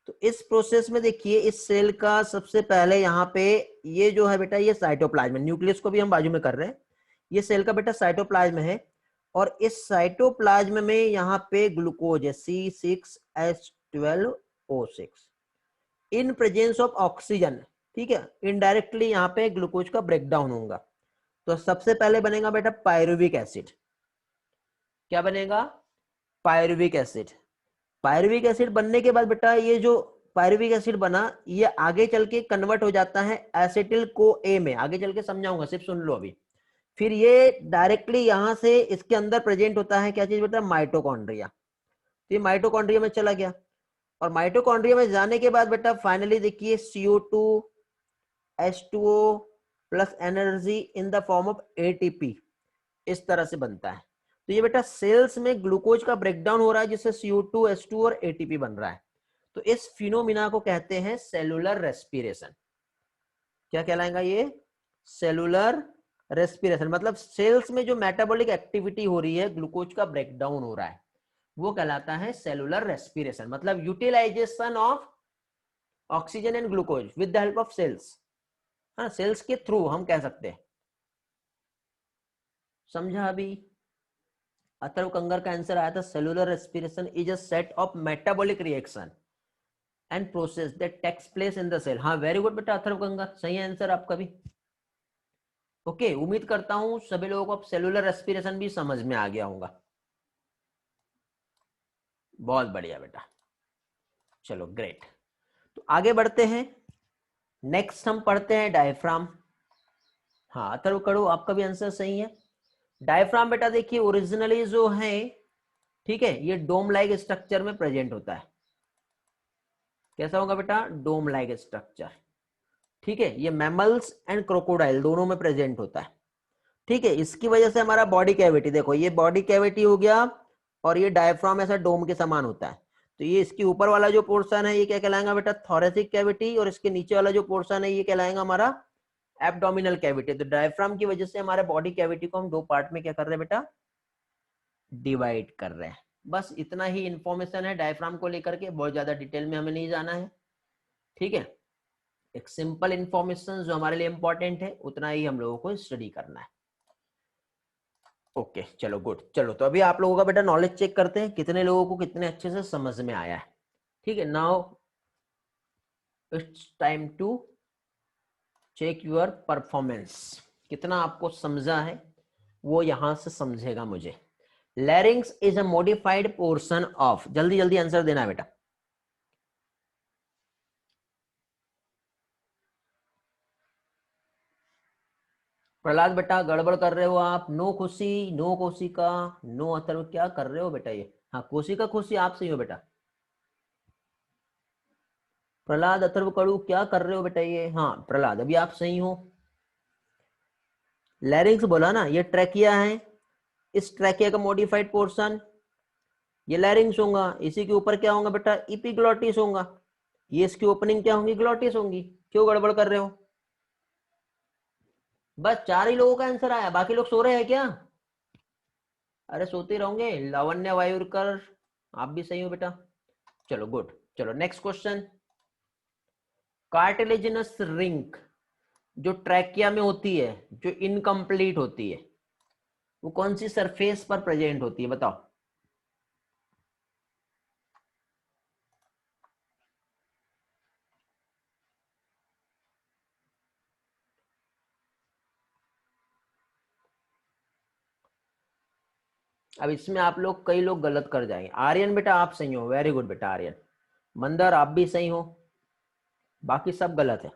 Speaker 1: तो इस प्रोसेस में देखिए इस सेल का सबसे पहले यहाँ पे ये जो है बेटा, ये साइटोप्लाज्म, न्यूक्लियस को भी हम बाजू में कर रहे हैं, ये सेल का बेटा साइटोप्लाज्म है। और इस साइटोप्लाज्म में यहाँ पे ग्लूकोज है C6H12O6 in presence of oxygen, ठीक है। इनडायरेक्टली यहाँ पे ग्लूकोज का ब्रेकडाउन होगा। तो सबसे पहले बनेगा बेटा पायरुविक एसिड। क्या बनेगा, पायरुविक एसिड। पायरुविक एसिड बनने के बाद बेटा ये जो पायरुविक एसिड बना, ये आगे चल के कन्वर्ट हो जाता है एसिटिल को ए में, आगे चल के समझाऊंगा, सिर्फ सुन लो अभी। फिर ये डायरेक्टली यहां से इसके अंदर प्रेजेंट होता है क्या चीज बेटा, माइटोकॉन्ड्रिया। तो ये माइटोकॉन्ड्रिया में चला गया, और माइटोकॉन्ड्रिया में जाने के बाद बेटा फाइनली देखिए CO2 H2O plus energy in the form of ATP, इस तरह से बनता है। तो ये बेटा सेल्स में ग्लूकोज का ब्रेकडाउन हो रहा है जिससे CO2 H2O और ATP बन रहा है। तो इस फिनोमिना को कहते हैं सेलुलर रेस्पिरेशन। क्या कहलाएगा ये, सेलुलर रेस्पिरेशन। मतलब सेल्स में जो मेटाबॉलिक एक्टिविटी हो रही है, ग्लूकोज का ब्रेकडाउन हो रहा है, वो कहलाता है सेलुलर रेस्पिरेशन। मतलब utilisation of oxygen and glucose with the help of cells, हाँ सेल्स के थ्रू हम कह सकते हैं। समझा अभी। अथर्व कंगर का आंसर आया था cellular respiration is a set of metabolic reaction and process that takes place in the cell. हाँ वेरी गुड बेटा अथर्व कंगर, सही आंसर आपका भी। ओके उम्मीद करता हूं सभी लोगों को अब सेलुलर रेस्पिरेशन भी समझ में आ गया होगा। बहुत बढ़िया बेटा, चलो ग्रेट। तो आगे बढ़ते हैं, नेक्स्ट हम पढ़ते हैं डायफ्राम। हाँ अथर्व करो आपका भी आंसर सही है। डायफ्राम बेटा देखिए ओरिजिनली जो है, ठीक है, ये डोम लाइक स्ट्रक्चर में प्रेजेंट होता है। कैसा होगा बेटा, डोम लाइक स्ट्रक्चर, ठीक है। ये मैमल्स एंड क्रोकोडाइल दोनों में प्रेजेंट होता है, ठीक है। इसकी वजह से हमारा बॉडी कैविटी, देखो ये बॉडी कैविटी हो गया, और ये डायफ्राम ऐसा डोम के समान होता है। तो ये इसके ऊपर वाला जो पोर्शन है ये क्या कहलाएगा बेटा, थोरेसिक कैविटी, और इसके नीचे वाला जो पोर्शन है ये कहलाएगा हमारा एब्डोमिनल कैविटी। तो डायफ्राम की वजह से हमारे बॉडी कैविटी को हम दो पार्ट में क्या कर रहे हैं बेटा, डिवाइड कर रहे हैं। बस इतना ही इंफॉर्मेशन है डायफ्राम को लेकर के, बहुत ज्यादा डिटेल में हमें नहीं जाना है, ठीक है। एक सिंपल इंफॉर्मेशन जो हमारे लिए इंपॉर्टेंट है उतना ही हम लोगों को स्टडी करना है। ओके चलो गुड। चलो तो अभी आप लोगों का बेटा नॉलेज चेक करते हैं कितने लोगों को कितने अच्छे से समझ में आया है, ठीक है। Now it's time to check your performance, कितना आपको समझा है वो यहां से समझेगा मुझे। Larynx is a modified portion of, जल्दी जल्दी आंसर देना है बेटा। प्रहलाद बेटा गड़बड़ कर रहे हो आप। नो खुशी, नो कोशिका, नो अथर्व, क्या कर रहे हो बेटा ये? हाँ कोशिका खुशी आप सही हो बेटा। प्रहलाद अथर्व कड़ू क्या कर रहे हो बेटा ये? हाँ प्रहलाद अभी आप सही हो। लैरिंग्स बोला ना, ये ट्रैकिया है, इस ट्रैकिया का मॉडिफाइड पोर्शन ये लैरिंग्स होगा। इसी के ऊपर क्या होगा बेटा? इपिग्लॉटिस होगा। ये इसकी ओपनिंग क्या होंगी? ग्लॉटिस होंगी। क्यों गड़बड़ कर रहे हो? बस चार ही लोगों का आंसर आया, बाकी लोग सो रहे हैं क्या? अरे सोते रहोगे। लावण्य वायुरकर आप भी सही हो बेटा। चलो गुड। चलो नेक्स्ट क्वेश्चन। कार्टिलेजिनस रिंग जो ट्रैकिया में होती है, जो इनकम्प्लीट होती है, वो कौन सी सरफेस पर प्रेजेंट होती है बताओ? अब इसमें आप लोग, कई लोग गलत कर जाएंगे। आर्यन बेटा आप सही हो, वेरी गुड बेटा आर्यन। मंदर आप भी सही हो, बाकी सब गलत है।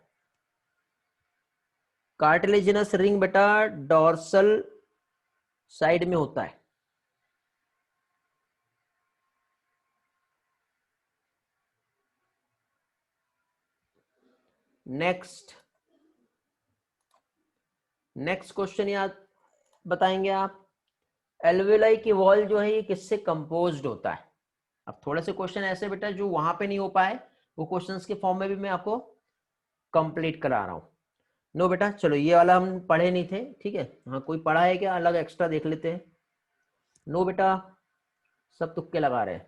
Speaker 1: कार्टिलेजिनस रिंग बेटा डॉर्सल साइड में होता है। नेक्स्ट, नेक्स्ट क्वेश्चन याद बताएंगे आप। एल्वेलाई की वॉल जो है ये किससे कंपोज्ड होता है? अब थोड़े से क्वेश्चन ऐसे बेटा जो वहां पे नहीं हो पाए, वो क्वेश्चंस के फॉर्म में भी मैं आपको कंप्लीट करा रहा हूं। नो बेटा चलो ये वाला हम पढ़े नहीं थे, ठीक है। हाँ कोई पढ़ा है क्या? अलग एक्स्ट्रा देख लेते हैं। नो बेटा सब तुक्के लगा रहे हैं,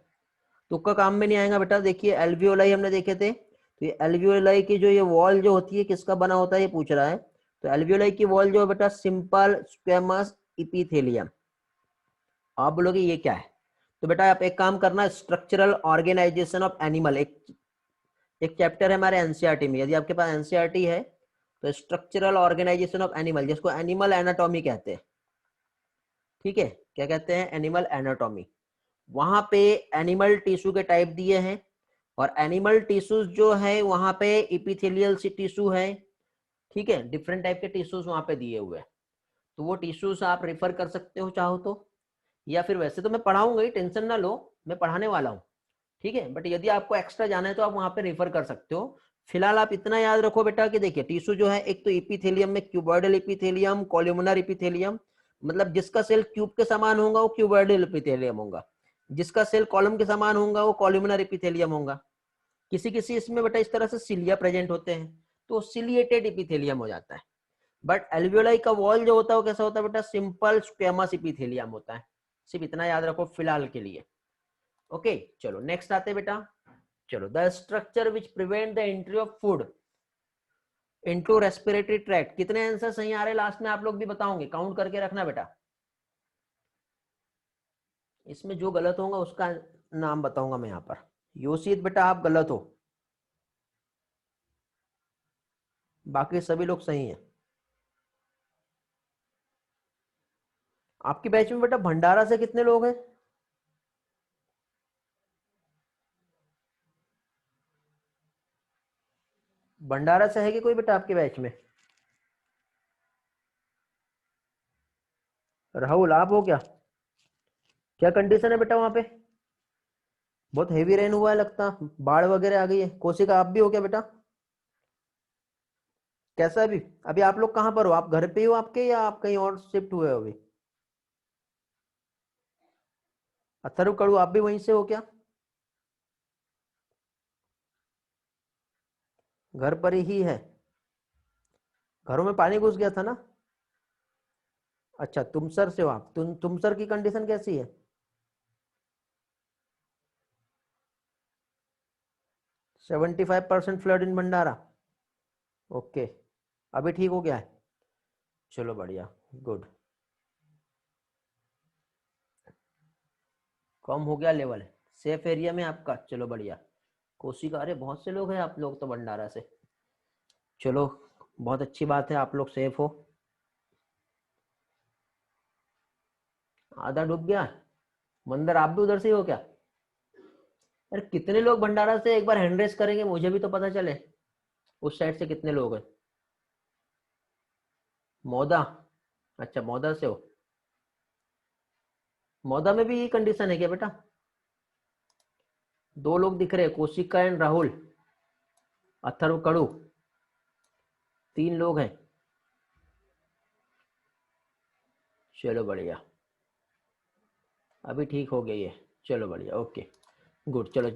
Speaker 1: तुक्का काम में नहीं आएगा बेटा। देखिए एल्वियोलाई हमने देखे थे, तो ये एल्वियोलाई की जो ये वॉल जो होती है किसका बना होता है ये पूछ रहा है। तो एल्वियोलाई की वॉल जो है बेटा सिंपल स्क्वेमस इपिथेलियम। आप बोलोगे ये क्या है? तो बेटा आप एक काम करना, स्ट्रक्चरल ऑर्गेनाइजेशन ऑफ एनिमल, एक चैप्टर है हमारे एनसीईआरटी में। यदि आपके पास एनसीईआरटी है तो स्ट्रक्चरल ऑर्गेनाइजेशन ऑफ एनिमल, जिसको एनिमल एनाटॉमी कहते हैं, ठीक है। क्या कहते हैं? Animal anatomy. वहां पे एनिमल टिश्यू के टाइप दिए हैं, और एनिमल टिश्यूज जो है वहां पे इपिथेलियल टिश्यू है, ठीक है। डिफरेंट टाइप के टिश्यूज वहां पे दिए हुए हैं, तो वो टिश्यूज आप रेफर कर सकते हो चाहो तो, या फिर वैसे तो मैं पढ़ाऊंगा ही, टेंशन ना लो, मैं पढ़ाने वाला हूँ, ठीक है। बट यदि आपको एक्स्ट्रा जाना है तो आप वहां पे रेफर कर सकते हो। फिलहाल आप इतना याद रखो बेटा कि देखिए टिश्यू जो है, एक तो इपिथेलियम में क्यूबॉइडल इपिथेलियम, कॉलमनर इपिथेलियम, मतलब जिसका सेल क्यूब के समान होगा वो क्यूबॉइडल इपिथेलियम होगा, जिसका सेल कॉलम के समान होगा वो कॉलमनर इपिथेलियम होगा। किसी किसी इसमें बेटा इस तरह से सिलिया प्रेजेंट होते हैं, तो सिलिएटेड इपिथेलियम हो जाता है। बट एल्वियोलाई का वॉल जो होता है वो कैसा होता है बेटा? सिंपल स्क्वेमस इपिथेलियम होता है। सिर्फ इतना याद रखो फिलहाल के लिए। ओके चलो नेक्स्ट आते बेटा। चलो the structure which prevent the entry of food into respiratory tract. कितने आंसर सही आ रहे लास्ट में आप लोग भी बताओगे, काउंट करके रखना बेटा। इसमें जो गलत होगा उसका नाम बताऊंगा मैं यहाँ पर। योशित बेटा आप गलत हो, बाकी सभी लोग सही हैं। आपकी बैच में बेटा भंडारा से कितने लोग हैं? भंडारा से है कि कोई बेटा आपके बैच में? राहुल आप हो क्या? क्या कंडीशन है बेटा वहां पे? बहुत हेवी रेन हुआ है लगता, बाढ़ वगैरह आ गई है। कोशिका आप भी हो क्या बेटा? कैसा अभी? अभी आप लोग कहाँ पर हो? आप घर पे ही हो आपके, या आप कहीं और शिफ्ट हुए हो अभी? अथर्व कड़ू आप भी वहीं से हो क्या? घर पर ही है? घरों में पानी घुस गया था ना? अच्छा तुमसर से हो आप। तुमसर की कंडीशन कैसी है? 75% फ्लड इन भंडारा। ओके अभी ठीक हो गया है? चलो बढ़िया, गुड। कम हो गया लेवल, सेफ एरिया में आपका, चलो बढ़िया। कोशिका, अरे बहुत से लोग हैं आप लोग तो भंडारा से। चलो बहुत अच्छी बात है, आप लोग सेफ हो। आधा डूब गया? मंदिर आप भी उधर से ही हो क्या? अरे कितने लोग भंडारा से, एक बार हैंड रेस करेंगे मुझे भी तो पता चले उस साइड से कितने लोग हैं। मौदा, अच्छा मौदा से हो। मौदा में भी ये कंडीशन है क्या बेटा? दो लोग दिख रहे हैं, कोशिका एंड राहुल, अथर्व कड़ू, तीन लोग हैं। चलो बढ़िया, अभी ठीक हो गई है। चलो बढ़िया, ओके गुड। चलो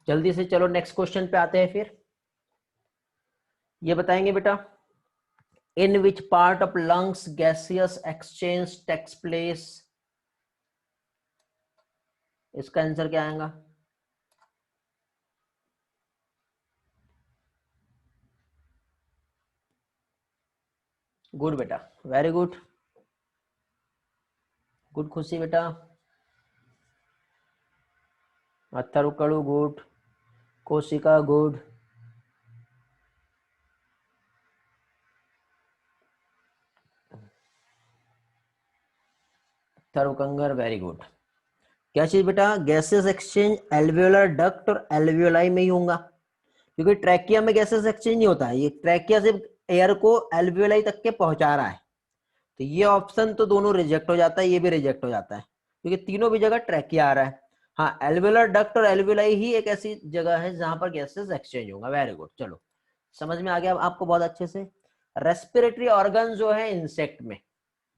Speaker 1: जल्दी से चलो नेक्स्ट क्वेश्चन पे आते हैं फिर। ये बताएंगे बेटा, in which part of lungs gaseous exchange takes place. इसका आंसर क्या आएगा? गुड बेटा, वेरी गुड, गुड खुशी बेटा। Atharva Kadu good, Koshika good, Atharva Kangar very good. क्या चीज बेटा? गैसेस एक्सचेंज एल्वियोलर डक्ट और एल्वियोलाई में ही होगा, क्योंकि ट्रैकिया में गैसेस एक्सचेंज नहीं होता है। ये ट्रैकिया सिर्फ एयर को एल्वियोलाई तक के पहुंचा रहा है, तो ये ऑप्शन तो दोनों रिजेक्ट हो जाता है, ये भी रिजेक्ट हो जाता है, क्योंकि तीनों भी जगह ट्रैकिया आ रहा है। हाँ, एल्वियोलर डक्ट और एल्वियोलाई ही एक ऐसी जगह है जहां पर गैसेस एक्सचेंज होगा। वेरी गुड, चलो समझ में आ गया आपको बहुत अच्छे से। रेस्पिरेटरी ऑर्गन जो है इंसेक्ट में,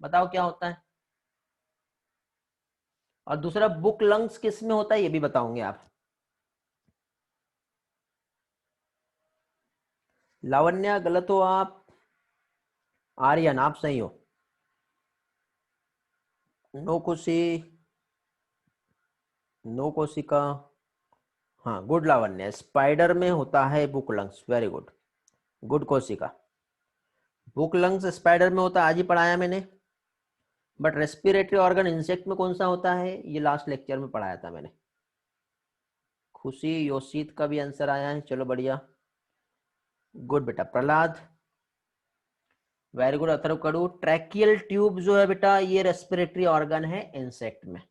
Speaker 1: बताओ क्या होता है? और दूसरा बुक लंग्स किस में होता है ये भी बताओगे आप? लावण्या गलत हो आप, आर्यन आप सही हो। नो खुशी, नो कोशिका, हाँ गुड लावण्य, स्पाइडर में होता है book lungs, very good, good कोशिका। बुक लंग्स स्पाइडर में होता है, आज ही पढ़ाया मैंने। बट रेस्पिरेटरी ऑर्गन इंसेक्ट में कौन सा होता है ये लास्ट लेक्चर में पढ़ाया था मैंने। खुशी योशित का भी आंसर आया है, चलो बढ़िया, गुड बेटा। Prahlad very good. Atharva Kadu, tracheal tube जो है बेटा ये रेस्पिरेटरी ऑर्गन है इंसेक्ट में,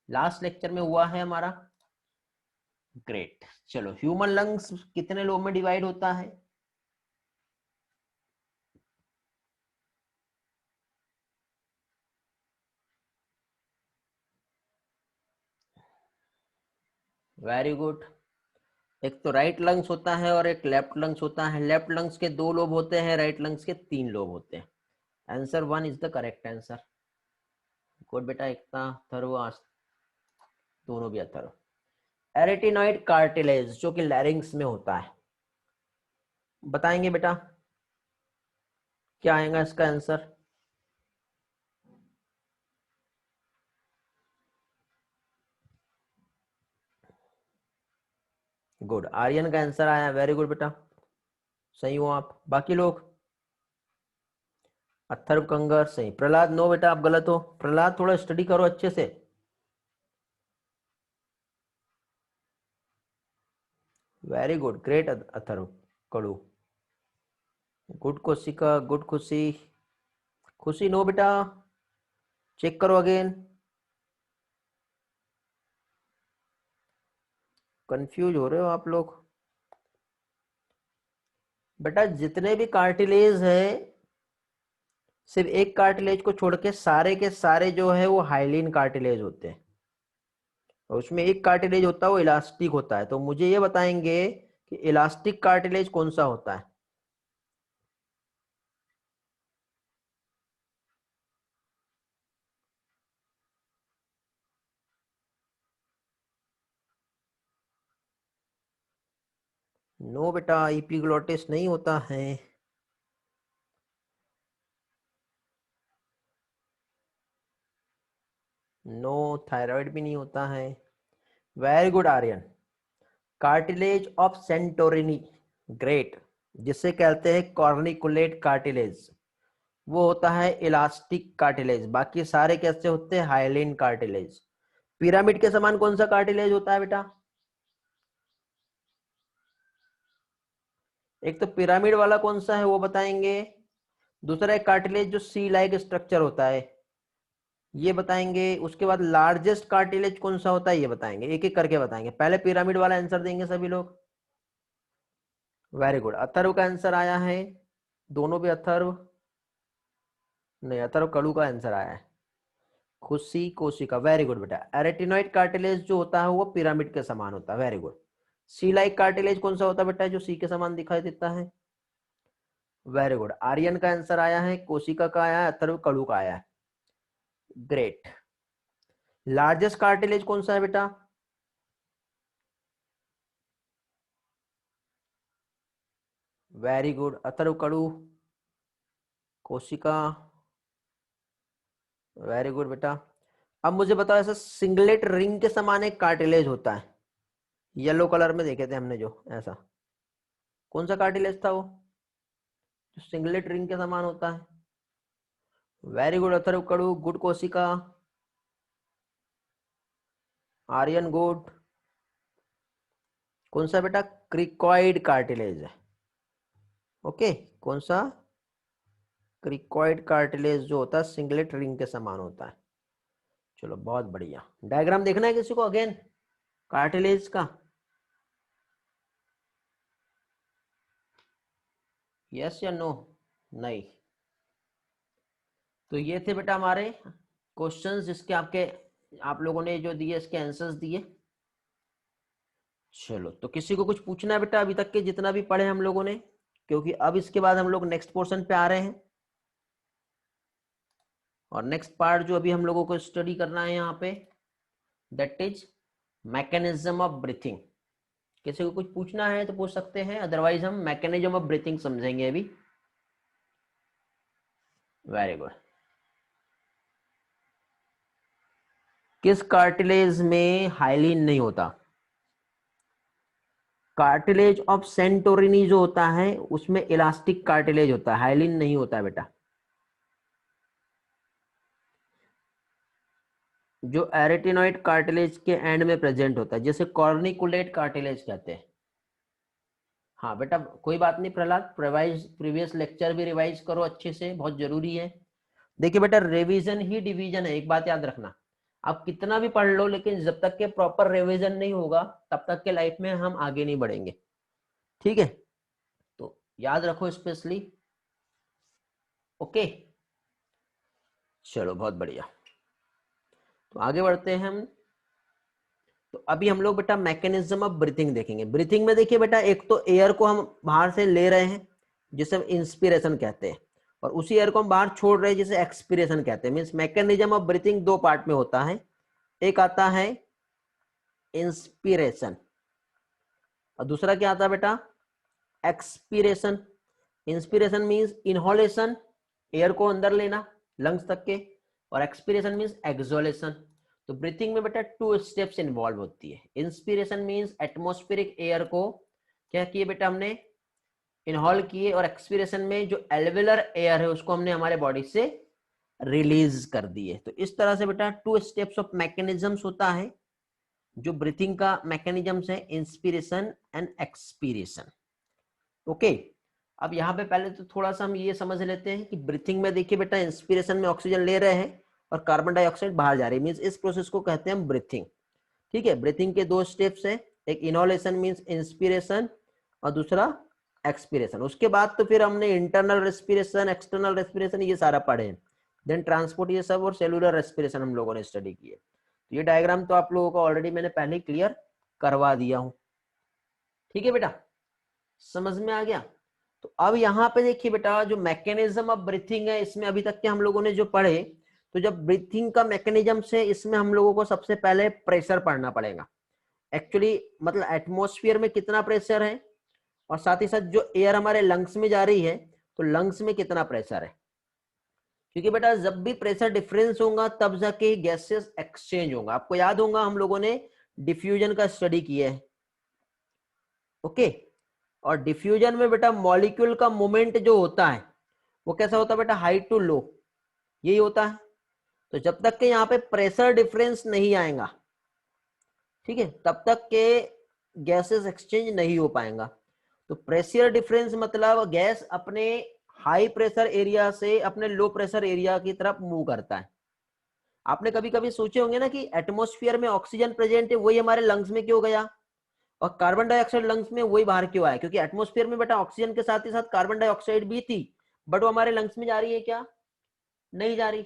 Speaker 1: लास्ट लेक्चर में हुआ है हमारा। ग्रेट। चलो ह्यूमन लंग्स कितने लोब में डिवाइड होता है? Very good. एक तो राइट लंग्स होता है और एक लेफ्ट लंग्स होता है। लेफ्ट लंग्स के दो लोब होते हैं, राइट लंग्स के तीन लोब होते हैं। Answer one is the correct answer. Good बेटा, एकता थर्व, दोनों भी अथर्व। एरेटिनॉइड कार्टिलेज जो कि लैरिंग्स में होता है, बताएंगे बेटा क्या आएगा इसका आंसर? गुड, आर्यन का आंसर आया, वेरी गुड बेटा, सही हो आप। बाकी लोग? अथर्व कंगर सही, प्रहलाद नो बेटा आप गलत हो। प्रहलाद थोड़ा स्टडी करो अच्छे से। Very good, great Atharva Kadu, good Koshika, good Khushi. Khushi no बेटा, चेक करो अगेन। कंफ्यूज हो रहे हो आप लोग बेटा। जितने भी कार्टिलेज है, सिर्फ एक कार्टिलेज को छोड़ के सारे के सारे जो है वो हाइलिन कार्टिलेज होते हैं, और उसमें एक कार्टिलेज होता है वो इलास्टिक होता है। तो मुझे ये बताएंगे कि इलास्टिक कार्टिलेज कौन सा होता है? नो बेटा, इपिग्लोटिस नहीं होता है। नो, थायराइड भी नहीं होता है। Very good Aryan, cartilage of Santorini, great, जिसे कहते हैं कॉर्निकुलेट कार्टिलेज, वो होता है इलास्टिक कार्टिलेज। बाकी सारे कैसे होते हैं? Hyaline cartilage. पिरामिड के समान कौन सा कार्टिलेज होता है बेटा? एक तो पिरामिड वाला कौन सा है वो बताएंगे, दूसरा एक कार्टिलेज जो सी लाइक स्ट्रक्चर होता है। ये बताएंगे। उसके बाद लार्जेस्ट कार्टिलेज कौन सा होता है ये बताएंगे, एक एक करके बताएंगे। पहले पिरामिड वाला आंसर देंगे सभी लोग। वेरी गुड, अथर्व का आंसर आया है, दोनों भी अथर्व, नहीं अथर्व कड़ू का आंसर आया है। खुशी कोशिका, वेरी गुड बेटा। एरेटिनोइड कार्टिलेज जो होता है वो पिरामिड के समान होता है, वेरी गुड। सी लाइक कार्टिलेज कौन सा होता है बेटा, जो सी के समान दिखाई देता है? वेरी गुड, आर्यन का आंसर आया है, कोशिका का आया है, अथर्व कड़ू का आया है, ग्रेट। लार्जेस्ट कार्टिलेज कौन सा है बेटा? वेरी गुड, अथर्व कड़ू, कोशिका, वेरी गुड बेटा। अब मुझे बताओ, ऐसा सिंगलेट रिंग के समान एक कार्टिलेज होता है, येलो कलर में देखे थे हमने जो, ऐसा कौन सा कार्टिलेज था वो जो सिंगलेट रिंग के समान होता है? Very good Atharva Kadu, good कोशिका, आर्यन गुड। कौन सा बेटा? क्रिकॉइड कार्टिलेज है। ओके, कौन सा? क्रिकॉइड कार्टिलेज जो होता है सिंगलेट रिंग के समान होता है। चलो बहुत बढ़िया। डायग्राम देखना है किसी को अगेन कार्टिलेज का? यस या नो? नहीं। तो ये थे बेटा हमारे क्वेश्चंस जिसके आपके आप लोगों ने जो दिए इसके आंसर्स दिए। चलो, तो किसी को कुछ पूछना है बेटा अभी तक के जितना भी पढ़े हम लोगों ने? क्योंकि अब इसके बाद हम लोग नेक्स्ट पोर्शन पे आ रहे हैं, और नेक्स्ट पार्ट जो अभी हम लोगों को स्टडी करना है यहाँ पे, that is mechanism of breathing. किसी को कुछ पूछना है तो पूछ सकते हैं, अदरवाइज हम मैकेनिज्म ऑफ ब्रीथिंग समझेंगे अभी। Very good. किस कार्टिलेज में हाइलिन नहीं होता? कार्टिलेज ऑफ सेंटोरिनी जो होता है उसमें इलास्टिक कार्टिलेज होता है, हाइलिन नहीं होता है बेटा। जो एरेटिनोइड कार्टिलेज के एंड में प्रेजेंट होता है, जैसे कॉर्निकुलेट कार्टिलेज कहते हैं। हाँ बेटा, कोई बात नहीं प्रहलाद, प्रीवियस लेक्चर भी रिवाइज करो अच्छे से, बहुत जरूरी है। देखिए बेटा, रिवीजन ही डिवीजन है, एक बात याद रखना। आप कितना भी पढ़ लो, लेकिन जब तक के प्रॉपर रिवीजन नहीं होगा तब तक के लाइफ में हम आगे नहीं बढ़ेंगे, ठीक है? तो याद रखो स्पेशली। ओके, चलो बहुत बढ़िया। तो आगे बढ़ते हैं हम। तो अभी हम लोग बेटा मैकेनिज्म ऑफ ब्रीथिंग देखेंगे। ब्रीथिंग में देखिए बेटा, एक तो एयर को हम बाहर से ले रहे हैं जिसे हम इंस्पिरेशन कहते हैं, और उसी एयर को हम बाहर छोड़ रहे हैं जिसे एक्सपीरेशन कहते हैं। मीन्स मैकेनिज्म ऑफ ब्रीथिंग दो पार्ट में होता है, एक आता है इंस्पिरेशन और दूसरा क्या आता है बेटा? एक्सपीरेशन। इंस्पिरेशन मीन्स इनहोलेशन, एयर को अंदर लेना लंग्स तक के, और एक्सपीरेशन मीन्स एक्सोलेशन। तो ब्रीथिंग में बेटा टू स्टेप्स इन्वॉल्व होती है। इंस्पिरेशन मीन्स एटमॉस्फेरिक एयर को क्या किए बेटा हमने? इनहॉल किए, और एक्सपीरेशन में जो एल्वेलर एयर है उसको हमने हमारे बॉडी से रिलीज कर दिए। तो इस तरह से बेटा टू स्टेप्स ऑफ मैकेनिज्म्स होता है जो ब्रीथिंग का मैकेनिज्म्स है, इंस्पिरेशन एंड एक्सपीरेशन। ओके, अब यहाँ पे पहले तो थोड़ा सा हम ये समझ लेते हैं कि ब्रीथिंग में देखिए बेटा, इंस्पिरेशन में ऑक्सीजन ले रहे हैं और कार्बन डाइऑक्साइड बाहर जा रही है, मींस इस प्रोसेस को कहते हैं हम ब्रीथिंग। ठीक है, ब्रीथिंग के दो स्टेप्स हैं, एक इनोलेशन मींस इंस्पिरेशन और दूसरा एक्सपिरेशन। उसके बाद तो फिर हमने इंटरनल रेस्पिरेशन, एक्सटर्नल रेस्पिरेशन ये सारा पढ़े हैं, देन ट्रांसपोर्ट ये सब, और सेलुलर रेस्पिरेशन हम लोगों ने स्टडी किए। तो ये डायग्राम तो आप लोगों को ऑलरेडी मैंने पहले क्लियर करवा दिया हूं, ठीक है बेटा, समझ में आ गया? तो अब यहाँ पे देखिए बेटा, जो मैकेनिज्म ऑफ ब्रीथिंग है इसमें अभी तक के हम लोगों ने जो पढ़े, तो जब ब्रीथिंग का मैकेनिज्म से इसमें हम लोगों को सबसे पहले प्रेशर पढ़ना पड़ेगा। एक्चुअली मतलब एटमॉस्फेयर में कितना प्रेशर है, और साथ ही साथ जो एयर हमारे लंग्स में जा रही है तो लंग्स में कितना प्रेशर है। क्योंकि बेटा जब भी प्रेशर डिफरेंस होगा तब जाके गैसेस एक्सचेंज होगा। आपको याद होगा हम लोगों ने डिफ्यूजन का स्टडी किया है, ओके? और डिफ्यूजन में बेटा मॉलिक्यूल का मूवमेंट जो होता है वो कैसा होता है बेटा? हाई टू लो, यही होता है। तो जब तक के यहाँ पे प्रेशर डिफरेंस नहीं आएगा, ठीक है, तब तक के गैसेस एक्सचेंज नहीं हो पाएगा। तो प्रेशर डिफरेंस मतलब गैस अपने हाई प्रेशर एरिया से अपने लो प्रेशर एरिया की तरफ मूव करता है। आपने कभी कभी सोचे होंगे ना कि एटमॉस्फेयर में ऑक्सीजन प्रेजेंट है, वही हमारे लंग्स में क्यों गया, और कार्बन डाइऑक्साइड लंग्स में वही बाहर क्यों आया? क्योंकि एटमॉस्फेयर में बेटा ऑक्सीजन के साथ ही साथ कार्बन डाइऑक्साइड भी थी, बट वो हमारे लंग्स में जा रही है क्या? नहीं जा रही।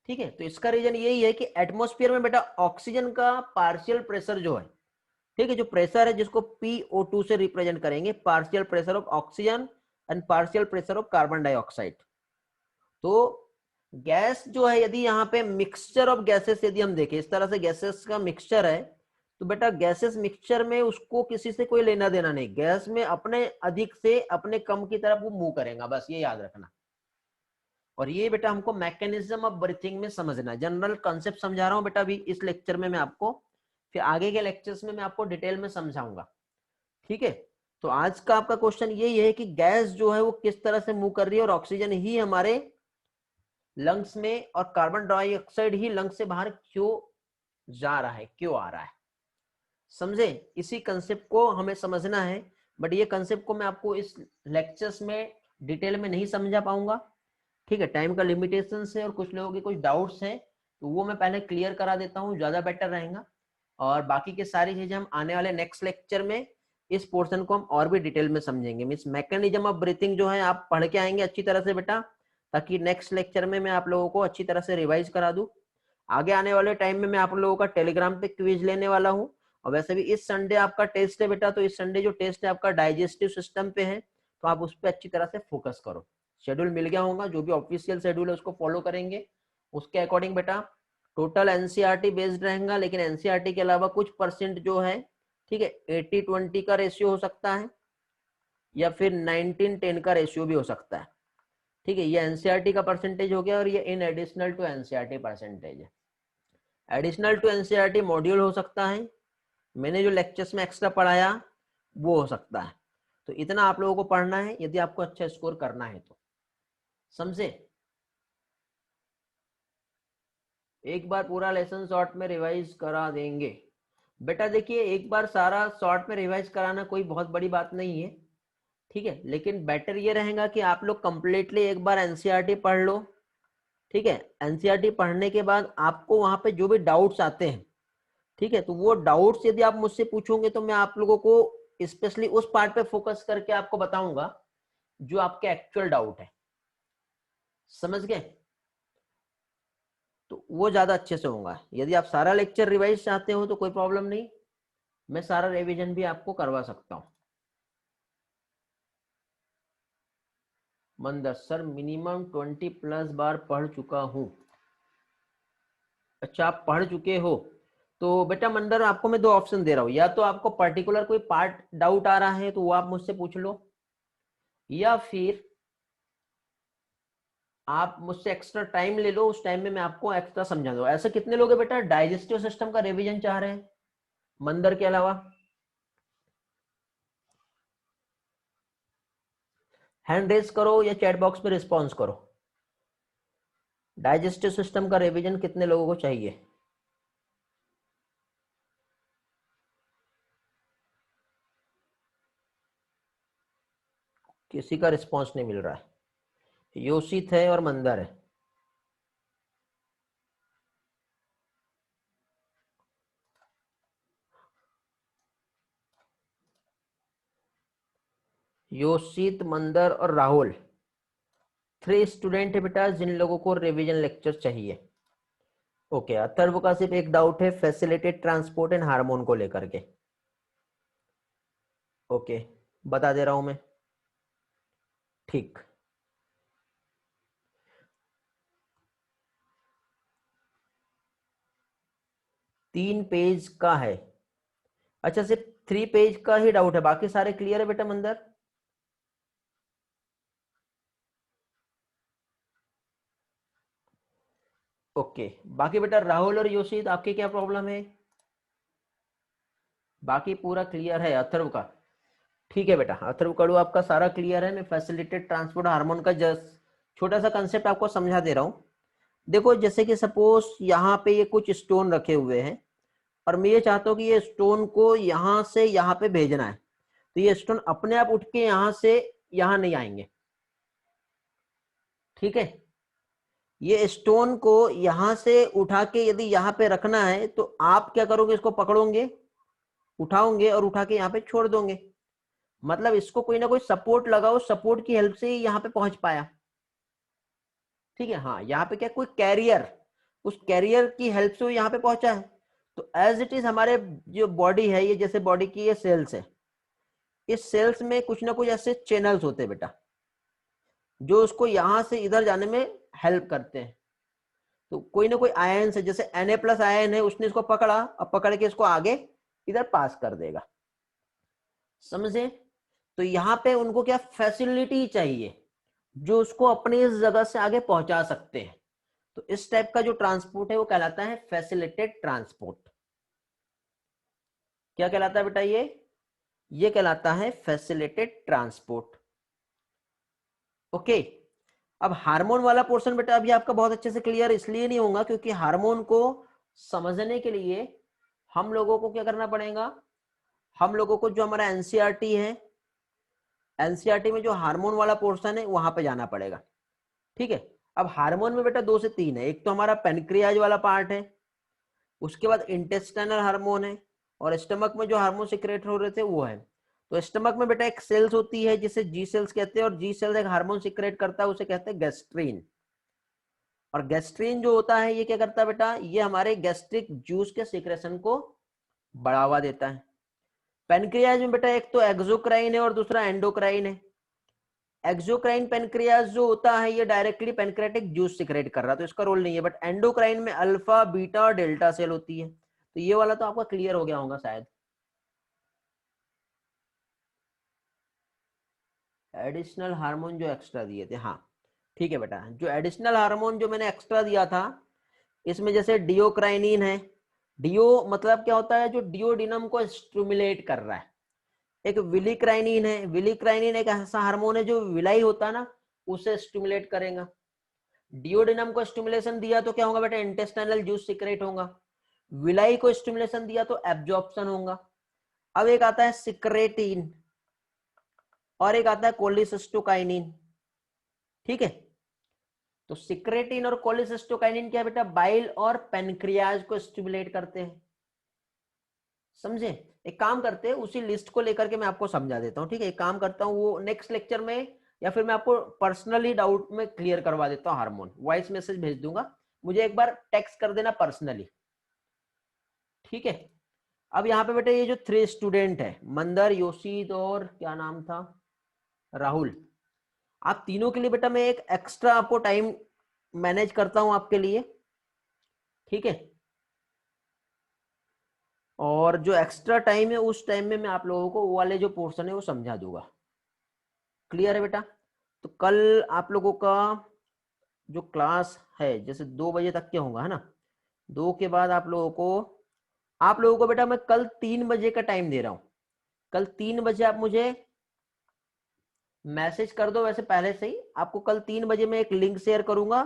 Speaker 1: ठीक है, तो इसका रीजन यही है कि एटमॉस्फेयर में बेटा ऑक्सीजन का पार्शियल प्रेशर जो है, ठीक है, जो प्रेशर है जिसको PO2 से रिप्रेजेंट करेंगे, partial pressure of oxygen and partial pressure of carbon dioxide. तो गैस जो है, यदि यहाँ पे मिक्सचर ऑफ गैसेस यदि हम देखें, इस तरह से गैसेस का मिक्सचर है, तो बेटा गैसेस मिक्सचर में उसको किसी से कोई लेना देना नहीं, गैस में अपने अधिक से अपने कम की तरफ वो मूव करेगा, बस ये याद रखना। और ये बेटा हमको मैकेनिज्म ऑफ ब्रीथिंग में समझना है, जनरल कॉन्सेप्ट समझा रहा हूँ बेटा अभी इस लेक्चर में मैं आपको, फिर आगे के लेक्चर्स में मैं आपको डिटेल में समझाऊंगा। ठीक है, तो आज का आपका क्वेश्चन यही है कि गैस जो है वो किस तरह से मूव कर रही है, और ऑक्सीजन ही हमारे लंग्स में और कार्बन डाइऑक्साइड ही लंग्स से बाहर क्यों जा रहा है, क्यों आ रहा है। समझे? इसी कंसेप्ट को हमें समझना है, बट ये कंसेप्ट को मैं आपको इस लेक्चर्स में डिटेल में नहीं समझा पाऊंगा। ठीक है, टाइम का लिमिटेशन है और कुछ लोगों के कुछ डाउट्स हैं, तो वो मैं पहले क्लियर करा देता हूँ, ज्यादा बेटर रहेगा। और बाकी की सारी चीजें हम आने वाले नेक्स्ट लेक्चर में इस पोर्शन को हम और भी डिटेल में समझेंगे। मीन्स मैकेनिज्म ऑफ ब्रीथिंग जो है आप पढ़ के आएंगे अच्छी तरह से बेटा, ताकि नेक्स्ट लेक्चर में मैं आप लोगों को अच्छी तरह से रिवाइज करा दूं। आगे आने वाले टाइम में मैं आप लोगों का टेलीग्राम पे क्विज लेने वाला हूँ। और वैसे भी इस संडे आपका टेस्ट है बेटा, तो इस संडे जो टेस्ट है आपका डाइजेस्टिव सिस्टम पे है, तो आप उस पर अच्छी तरह से फोकस करो। शेड्यूल मिल गया होगा, जो भी ऑफिशियल शेड्यूल है उसको फॉलो करेंगे, उसके अकॉर्डिंग बेटा टोटल एनसीईआरटी बेस्ड रहेगा, लेकिन एनसीईआरटी के अलावा कुछ परसेंट जो है, ठीक है, 80-20 का रेशियो हो सकता है, या फिर 19-10 का रेशियो भी हो सकता है। ठीक है, ये एनसीईआरटी का परसेंटेज हो गया, और ये in additional to NCERT percentage है। एडिशनल टू एनसीईआरटी मॉड्यूल हो सकता है, मैंने जो लेक्चर्स में एक्स्ट्रा पढ़ाया वो हो सकता है। तो इतना आप लोगों को पढ़ना है यदि आपको अच्छा स्कोर करना है तो। समझे? एक बार पूरा लेसन शॉर्ट में रिवाइज करा देंगे बेटा। देखिए, एक बार सारा शॉर्ट में रिवाइज कराना कोई बहुत बड़ी बात नहीं है, ठीक है, लेकिन बेटर ये रहेगा कि आप लोग कंप्लीटली एक बार एनसीईआरटी पढ़ लो। ठीक है, एनसीईआरटी पढ़ने के बाद आपको वहां पे जो भी डाउट्स आते हैं, ठीक है, तो वो डाउट्स यदि आप मुझसे पूछोगे तो मैं आप लोगों को स्पेशली उस पार्ट पे फोकस करके आपको बताऊंगा जो आपके एक्चुअल डाउट है। समझ गए? तो वो ज्यादा अच्छे से होगा। यदि आप सारा लेक्चर रिवाइज चाहते हो तो कोई प्रॉब्लम नहीं, मैं सारा रिवीजन भी आपको करवा सकता हूं। मंदर सर मिनिमम 20+ बार पढ़ चुका हूं। अच्छा, आप पढ़ चुके हो तो बेटा मंदर आपको मैं दो ऑप्शन दे रहा हूं, या तो आपको पर्टिकुलर कोई पार्ट डाउट आ रहा है तो वो आप मुझसे पूछ लो, या फिर आप मुझसे एक्स्ट्रा टाइम ले लो, उस टाइम में मैं आपको एक्स्ट्रा समझा दूं। ऐसे कितने लोग हैं बेटा डाइजेस्टिव सिस्टम का रिवीजन चाह रहे हैं मंदर के अलावा? हैंड रेज करो या चैट बॉक्स में रिस्पॉन्स करो। डाइजेस्टिव सिस्टम का रिवीजन कितने लोगों को चाहिए? किसी का रिस्पॉन्स नहीं मिल रहा है। योशित है और मंदर है। योशित, मंदर और राहुल 3 स्टूडेंट है बेटा जिन लोगों को रिवीजन लेक्चर चाहिए। ओके, अथर्व का सिर्फ एक डाउट है फैसिलिटेड ट्रांसपोर्ट एंड हार्मोन को लेकर के। ओके, बता दे रहा हूं मैं। ठीक, तीन पेज का है। अच्छा, सिर्फ 3 पेज का ही डाउट है, बाकी सारे क्लियर है बेटा मंदर? ओके, बाकी बेटा राहुल और योशित आपके क्या प्रॉब्लम है? बाकी पूरा क्लियर है अथर्व का? ठीक है बेटा, अथर्व कड़ू आपका सारा क्लियर है। मैं फैसिलिटेड ट्रांसपोर्ट हार्मोन का जस्ट छोटा सा कंसेप्ट आपको समझा दे रहा हूँ। देखो, जैसे कि सपोज यहाँ पे ये कुछ स्टोन रखे हुए हैं, और मैं ये चाहता हूँ कि ये स्टोन को यहाँ से यहाँ पे भेजना है, तो ये स्टोन अपने आप उठ के यहाँ से यहाँ नहीं आएंगे। ठीक है, ये स्टोन को यहां से उठा के यदि यहाँ पे रखना है तो आप क्या करोगे, इसको पकड़ोगे, उठाओगे और उठा के यहाँ पे छोड़ दोगे। मतलब इसको कोई ना कोई सपोर्ट लगाओ, सपोर्ट की हेल्प से ही यहाँ पे पहुंच पाया। ठीक है, हाँ यहाँ पे क्या कोई कैरियर, उस कैरियर की हेल्प से वो यहाँ पे पहुंचा है। तो एज इट इज हमारे जो बॉडी है, ये जैसे बॉडी की ये सेल्स है, इस सेल्स में कुछ ना कुछ ऐसे चैनल्स होते हैं बेटा, जो उसको यहां से इधर जाने में हेल्प करते हैं। तो कोई ना कोई आयन है, जैसे Na+ आयन है, उसने इसको पकड़ा और पकड़ के इसको आगे इधर पास कर देगा। समझे? तो यहाँ पे उनको क्या फैसिलिटी चाहिए जो उसको अपनी इस जगह से आगे पहुंचा सकते हैं। तो इस टाइप का जो ट्रांसपोर्ट है वो कहलाता है फैसिलिटेटेड ट्रांसपोर्ट। क्या कहलाता है बेटा? ये कहलाता है फैसिलिटेटेड ट्रांसपोर्ट। ओके। अब हार्मोन वाला पोर्शन बेटा अभी आपका बहुत अच्छे से क्लियर इसलिए नहीं होगा क्योंकि हार्मोन को समझने के लिए हम लोगों को क्या करना पड़ेगा, हम लोगों को जो हमारा एनसीईआरटी है, एनसीईआरटी में जो हार्मोन वाला पोर्शन है वहां पे जाना पड़ेगा। ठीक है। अब हार्मोन में बेटा 2 से 3 है। एक तो हमारा पेनक्रियाज वाला पार्ट है, उसके बाद इंटेस्टाइनल हार्मोन है, और स्टमक में जो हार्मोन सिक्रेट हो रहे थे वो है। तो स्टमक में बेटा एक सेल्स होती है जिसे जी सेल्स कहते हैं, और जी सेल्स एक हार्मोन सिक्रेट करता है, उसे कहते हैं गैस्ट्रीन। और गैस्ट्रीन जो होता है ये क्या करता है बेटा, ये हमारे गैस्ट्रिक जूस के सिक्रेशन को बढ़ावा देता है। पेनक्रियाज में बेटा एक तो एक्सोक्राइन है और दूसरा एंडोक्राइन है। एक्सोक्राइन पेनक्रियाज जो होता है ये डायरेक्टली पेनक्रेटिक जूस सिक्रेट कर रहा है, तो इसका रोल नहीं है। बट एंडोक्राइन में अल्फा, बीटा और डेल्टा सेल होती है। तो ये वाला तो आपका क्लियर हो गया होगा शायद। एडिशनल हार्मोन जो एक्स्ट्रा दिए थे, हाँ ठीक है बेटा। जो एडिशनल हार्मोन जो मैंने एक्स्ट्रा दिया था, इसमें जैसे डियोक्राइनिन है। डियो मतलब क्या होता है, जो डियोडिनम को स्टिमुलेट कर रहा है। एक विलिक्राइनिन है, विलिक्राइनिन एक ऐसा हार्मोन है जो विलाई होता है ना, उसे स्टिमुलेट करेगा। डियोडिनम को स्टिमुलेशन दिया तो क्या होगा बेटा, इंटेस्टाइनल जूस सिक्रेट होगा। विलाई को स्टिमुलेशन दिया तो एब्जॉर्प्शन होगा। अब एक आता है सिक्रेटिन और एक आता है कोलिसिस्टोकाइनिन। ठीक है। तो सिक्रेटिन और कोलिसिस्टोकाइनिन क्या है बेटा, बाइल और पेनक्रियाज को स्टिमुलेट करते हैं। समझे? एक काम करते हैं, उसी लिस्ट को लेकर के मैं आपको समझा देता हूँ। ठीक है, एक काम करता हूँ, वो नेक्स्ट लेक्चर में या फिर मैं आपको पर्सनली डाउट में क्लियर करवा देता हूँ। हार्मोन वॉइस मैसेज भेज दूंगा, मुझे एक बार टेक्स्ट कर देना पर्सनली। ठीक है। अब यहाँ पे बेटा ये जो 3 स्टूडेंट है, मंदर, योशित और क्या नाम था, राहुल, आप तीनों के लिए बेटा मैं एक एक्स्ट्रा आपको टाइम मैनेज करता हूं आपके लिए। ठीक है। और जो एक्स्ट्रा टाइम है उस टाइम में मैं आप लोगों को वो वाले जो पोर्शन है वो समझा दूंगा। क्लियर है बेटा? तो कल आप लोगों का जो क्लास है जैसे 2 बजे तक के होगा, है ना? 2 के बाद आप लोगों को बेटा मैं कल 3 बजे का टाइम दे रहा हूं। कल 3 बजे आप मुझे मैसेज कर दो, वैसे पहले से ही आपको कल 3 बजे मैं एक लिंक शेयर करूंगा।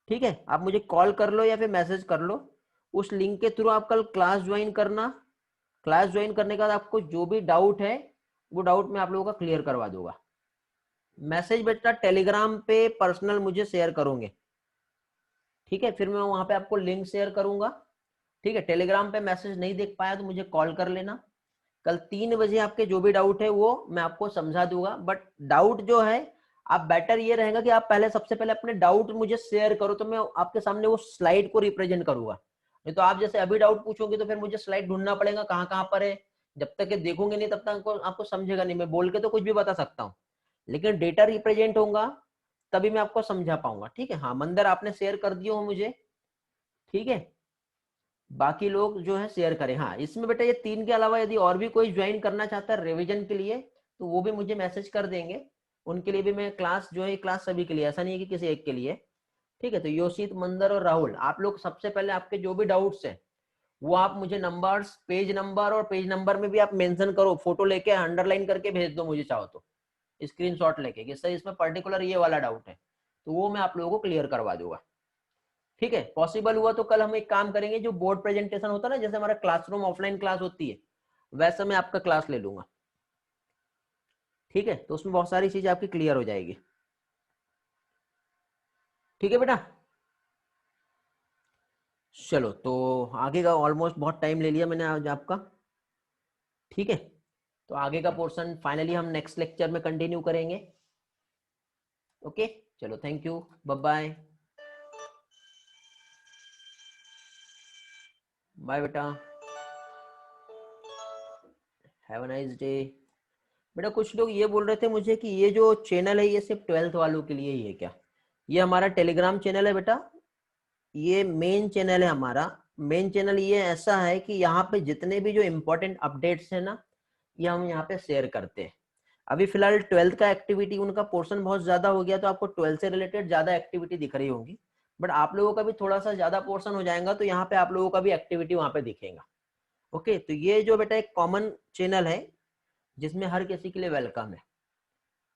Speaker 1: ठीक है, आप मुझे कॉल कर लो या फिर मैसेज कर लो, उस लिंक के थ्रू आप कल क्लास ज्वाइन करना। क्लास ज्वाइन करने के बाद आपको जो भी डाउट है वो डाउट मैं आप लोगों का क्लियर करवा दूंगा। मैसेज बेटा टेलीग्राम पे पर्सनल मुझे शेयर करोगे। ठीक है, फिर मैं वहां पे आपको लिंक शेयर करूंगा। ठीक है, टेलीग्राम पे मैसेज नहीं देख पाया तो मुझे कॉल कर लेना। कल 3 बजे आपके जो भी डाउट है वो मैं आपको समझा दूंगा। बट डाउट जो है, आप बेटर ये रहेगा कि आप पहले सबसे पहले अपने डाउट मुझे शेयर करो, तो मैं आपके सामने वो स्लाइड को रिप्रेजेंट करूंगा। नहीं तो आप जैसे अभी डाउट पूछोगे तो फिर मुझे स्लाइड ढूंढना पड़ेगा कहाँ कहाँ पर है। जब तक ये देखोगे नहीं तब तक आपको समझेगा नहीं। मैं बोल के तो कुछ भी बता सकता हूँ, लेकिन डेटा रिप्रेजेंट होगा तभी मैं आपको समझा पाऊंगा। ठीक है, हाँ मंदिर आपने शेयर कर दियो हो मुझे। ठीक है, बाकी लोग जो है शेयर करें। हाँ इसमें बेटा ये 3 के अलावा यदि और भी कोई ज्वाइन करना चाहता है रिवीजन के लिए तो वो भी मुझे मैसेज कर देंगे। उनके लिए भी मैं क्लास जो है, क्लास सभी के लिए, ऐसा नहीं है कि किसी एक के लिए। ठीक है, तो योशित, मंदर और राहुल, आप लोग सबसे पहले आपके जो भी डाउट्स है वो आप मुझे नंबर्स, पेज नंबर, और पेज नंबर में भी आप मेंशन करो, फोटो लेके अंडरलाइन करके भेज दो मुझे, चाहो तो स्क्रीनशॉट लेके कि सर इसमें पर्टिकुलर ये वाला डाउट है, तो वो मैं आप लोगों को क्लियर करवा दूंगा। ठीक है, पॉसिबल हुआ तो कल हम एक काम करेंगे, जो बोर्ड प्रेजेंटेशन होता है ना, जैसे हमारा क्लासरूम ऑफलाइन क्लास होती है वैसे मैं आपका क्लास ले लूंगा। ठीक है, तो उसमें बहुत सारी चीजें आपकी क्लियर हो जाएगी। ठीक है बेटा। चलो तो आगे का ऑलमोस्ट बहुत टाइम ले लिया मैंने आज आपका, ठीक है। तो आगे का पोर्शन फाइनली हम नेक्स्ट लेक्चर में कंटिन्यू करेंगे। ओके, चलो thank you, bye bye. Bye बेटा, हैव अ नाइस डे। बेटा कुछ लोग ये बोल रहे थे मुझे कि ये जो चैनल है ये सिर्फ 12th वालों के लिए ही है क्या? ये हमारा टेलीग्राम चैनल है बेटा, ये मेन चैनल है हमारा। मेन चैनल ये ऐसा है कि यहाँ पे जितने भी जो इम्पोर्टेंट अपडेट्स है ना, ये हम यहाँ पे शेयर करते हैं। अभी फिलहाल 12th का एक्टिविटी उनका पोर्शन बहुत ज्यादा हो गया, तो आपको 12th से रिलेटेड ज्यादा एक्टिविटी दिख रही होंगी, बट आप लोगों का भी थोड़ा सा ज्यादा पोर्शन हो जाएगा, तो यहाँ पे आप लोगों का भी एक्टिविटी वहां पे दिखेगा। ओके, तो ये जो बेटा एक कॉमन चैनल है जिसमें हर किसी के लिए वेलकम है।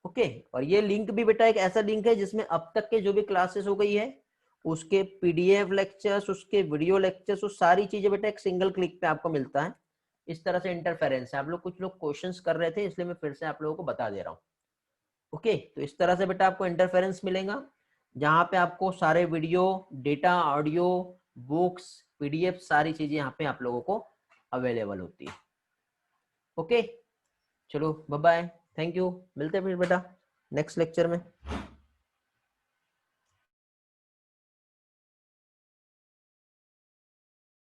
Speaker 1: ओके, और ये लिंक भी बेटा एक ऐसा लिंक है जिसमें अब तक के जो भी क्लासेस हो गई है उसके पीडीएफ लेक्चर्स, उसके वीडियो लेक्चर्स, वो सारी चीजें बेटा एक सिंगल क्लिक पे आपको मिलता है। इस तरह से इंटरफेरेंस है, आप लोग कुछ लोग क्वेश्चंस कर रहे थे इसलिए मैं फिर से आप लोगों को बता दे रहा हूँ। ओके, तो इस तरह से बेटा आपको इंटरफेरेंस मिलेगा, जहाँ पे आपको सारे video, data, audio, books, PDF, सारी चीजें यहाँ पे आप लोगों को अवेलेबल होती है। ओके, चलो बाय बाय, थैंक यू, मिलते हैं फिर बेटा नेक्स्ट लेक्चर में।